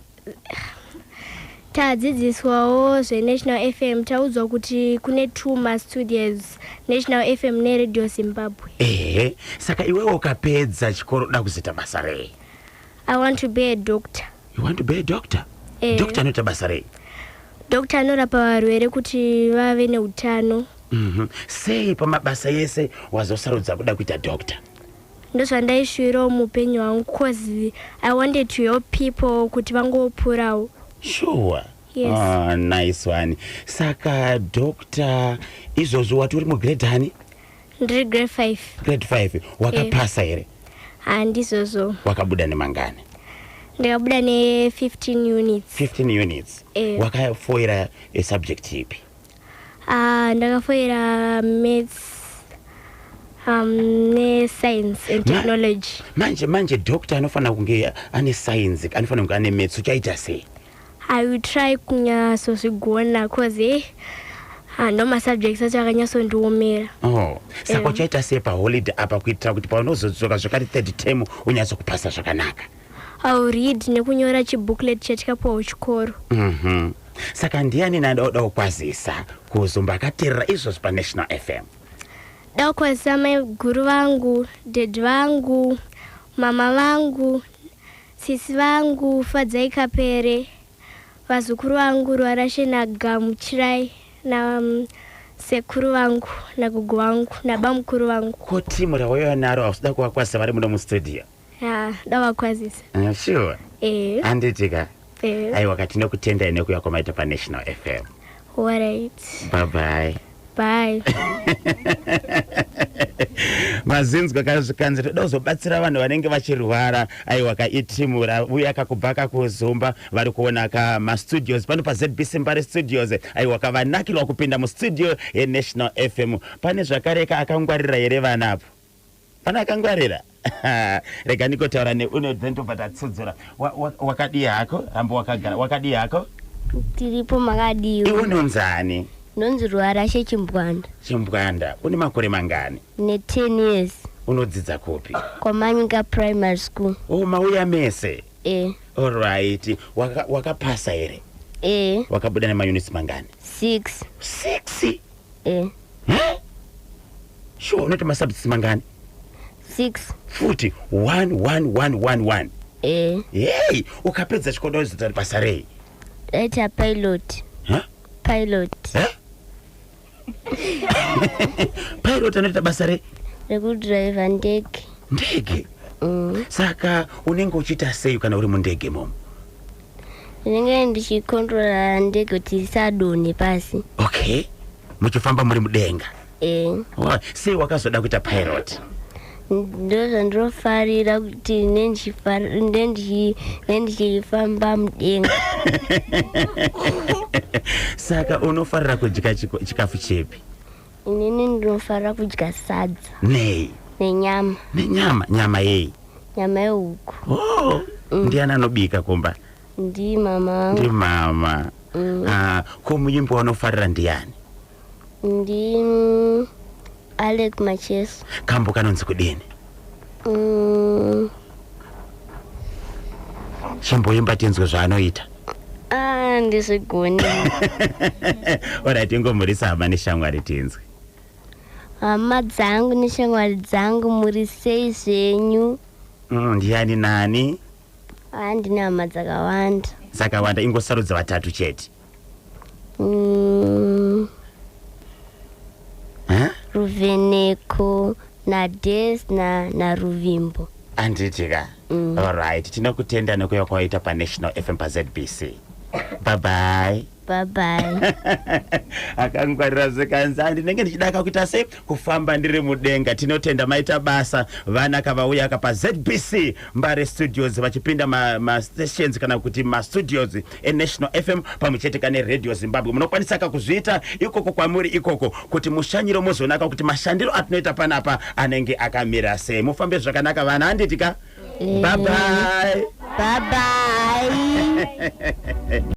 tadzidziswawo zveNational FM, taudzwa kuti kune 2 mastudios, National FM neRadio Zimbabwe. Saka iwewe ukapedza chikoro uda kuzoita basa rei? I want to be a doctor. You want to be a doctor? Doctor anoita basa rei? Doctor anorapa varwere kuti vave neutano. Sei pamabasa yese wazosarudza kuda kuita doctor? Ndozvandaishuwirawo muupenyu hwangu, because I wanted to help people kuti vangopurawo. Sure. Yes. Oh, nice one. Saka doctor izvozvo wati uri mugrade hani? Ndiri grade 5. Grade 5. Wakapasa here? Handizvozvo. Wakabuda nemangani? Ndakabuda ne15 units. 15 units. Wakafoira subject ipi? Ndakafoira maths, ne-science and technology. Manje doctor anofana kunge ane science, anofana kunge ane maths, uchaita sei? I will try kunyasozvigona, because ndo masubjects acho akanyasondiomera. Saka uchaita sei paholiday apa kuitira kuti paunozodzoka zvakati 3rd term unyatsokupasa zvakanaka? I will read nekunyora chibooklet chatikapuwa kuchikoro. Saka ndiani nanoda kukwazisa kuzumba akateerera izvozvo paNational FM? Ndoda kukwazisa mai guru vangu, dad vangu, mama vangu, sisi vangu Fadzai Kapere, vazukuru vangu Rwarashe naGamuchirai, na sekuru vangu nagugu vangu nabamukuru vangu. Ko timu rawauya naro hausuda kuvakwazisa vari muno mustudio? Ndoda kuvakwazisa. Sure. Anditika. Aiwa katinokutendai nekuuya kwamaita paNational FM. Alright. Bye. Bye. Mazinzwa kazvikanzi toda kuzobatsira vanhu vanenge vachirwara. Aiwa kaitimura uya kakubhaka kuzumba vari kuona kamastudios pano paZBC Mbare Studios. Aiwa kavanakirwa kupinda mustudio yeNational FM. Pane zvakareka akangwarira here vanapo? Pana akangwarira? Rega nikotaura neune dzendobva tatsudzura. Wakadi hako? Rambo wakagara. Wakadi hako? Tiripo Makadiwo. Iwe unonzani? Nonzi Rwarashe Chimbwanda. Chimbwanda. Une makore mangani? Ne 10 years. Unodzidza kupi? Kwamanyika Primary School. Mauya mese? Alright. Wakapasa here? Wakabuda nemaunits mangani? 6. Sure, unoita masubjects mangani? 6. Futi 1. Yey, ukapedza chikoro zita basa rei? Daita pilot. Pilot. Pilot anoita basa rei? Rekudriva ndege. Ndege? Saka unenge uchiita sei kana uri mundege momo? Ndinenge ndichikontrola ndege kuti isadonhe pasi. Okay. Muchifamba muri mudenga? Sei wakazoda kuita pilot? Ndozvandirofarira kuti ndichifamba mudenga. Saka unofarira kudya chikafu chipi? Inini ndinofarira kudya sadza. Nei? Nenyama. Nyama yei? nyama yehuku. Ndiani anobika kumba? Ndi mama. Ndi mama. Ko muyimbo wanofarira ndiani? Ndi Alec Macheso. Kambo kanonzi kudini? Chimboimba tinzwe zvaanoita. Ndisigoni. Alright, ingomurisa hama neshamwari tinzwe. Hama dzangu neshamwari dzangu muri sei zvenyu? Ndiani nani? Ndine hama dzakawanda. Dzakawanda, ingosarudza vatatu chete. Ruveneko naDes na Ruvimbo. Anditika. Alright, tinokutenda nekuya kwaita pa National FM pa ZBC. Bye bye. Bye bye. Akangwarira zvekanza ndinenge ndichidaka kuita sei kufamba ndiri mudenga. Tinotenda maita basa vana kavauya aka pa ZBC Mbare Studios vachipinda ma stations kana kuti ma studios National FM pamuchete kane Radio Zimbabwe. Munokwanisa kuzviita ikoko kwamuri ikoko kuti mushanyiro muzonaka kuti mashandiro atinoita panapa anenge akamira sei. Mufambe zvakanaka vana anditika. Bye bye. Bye bye.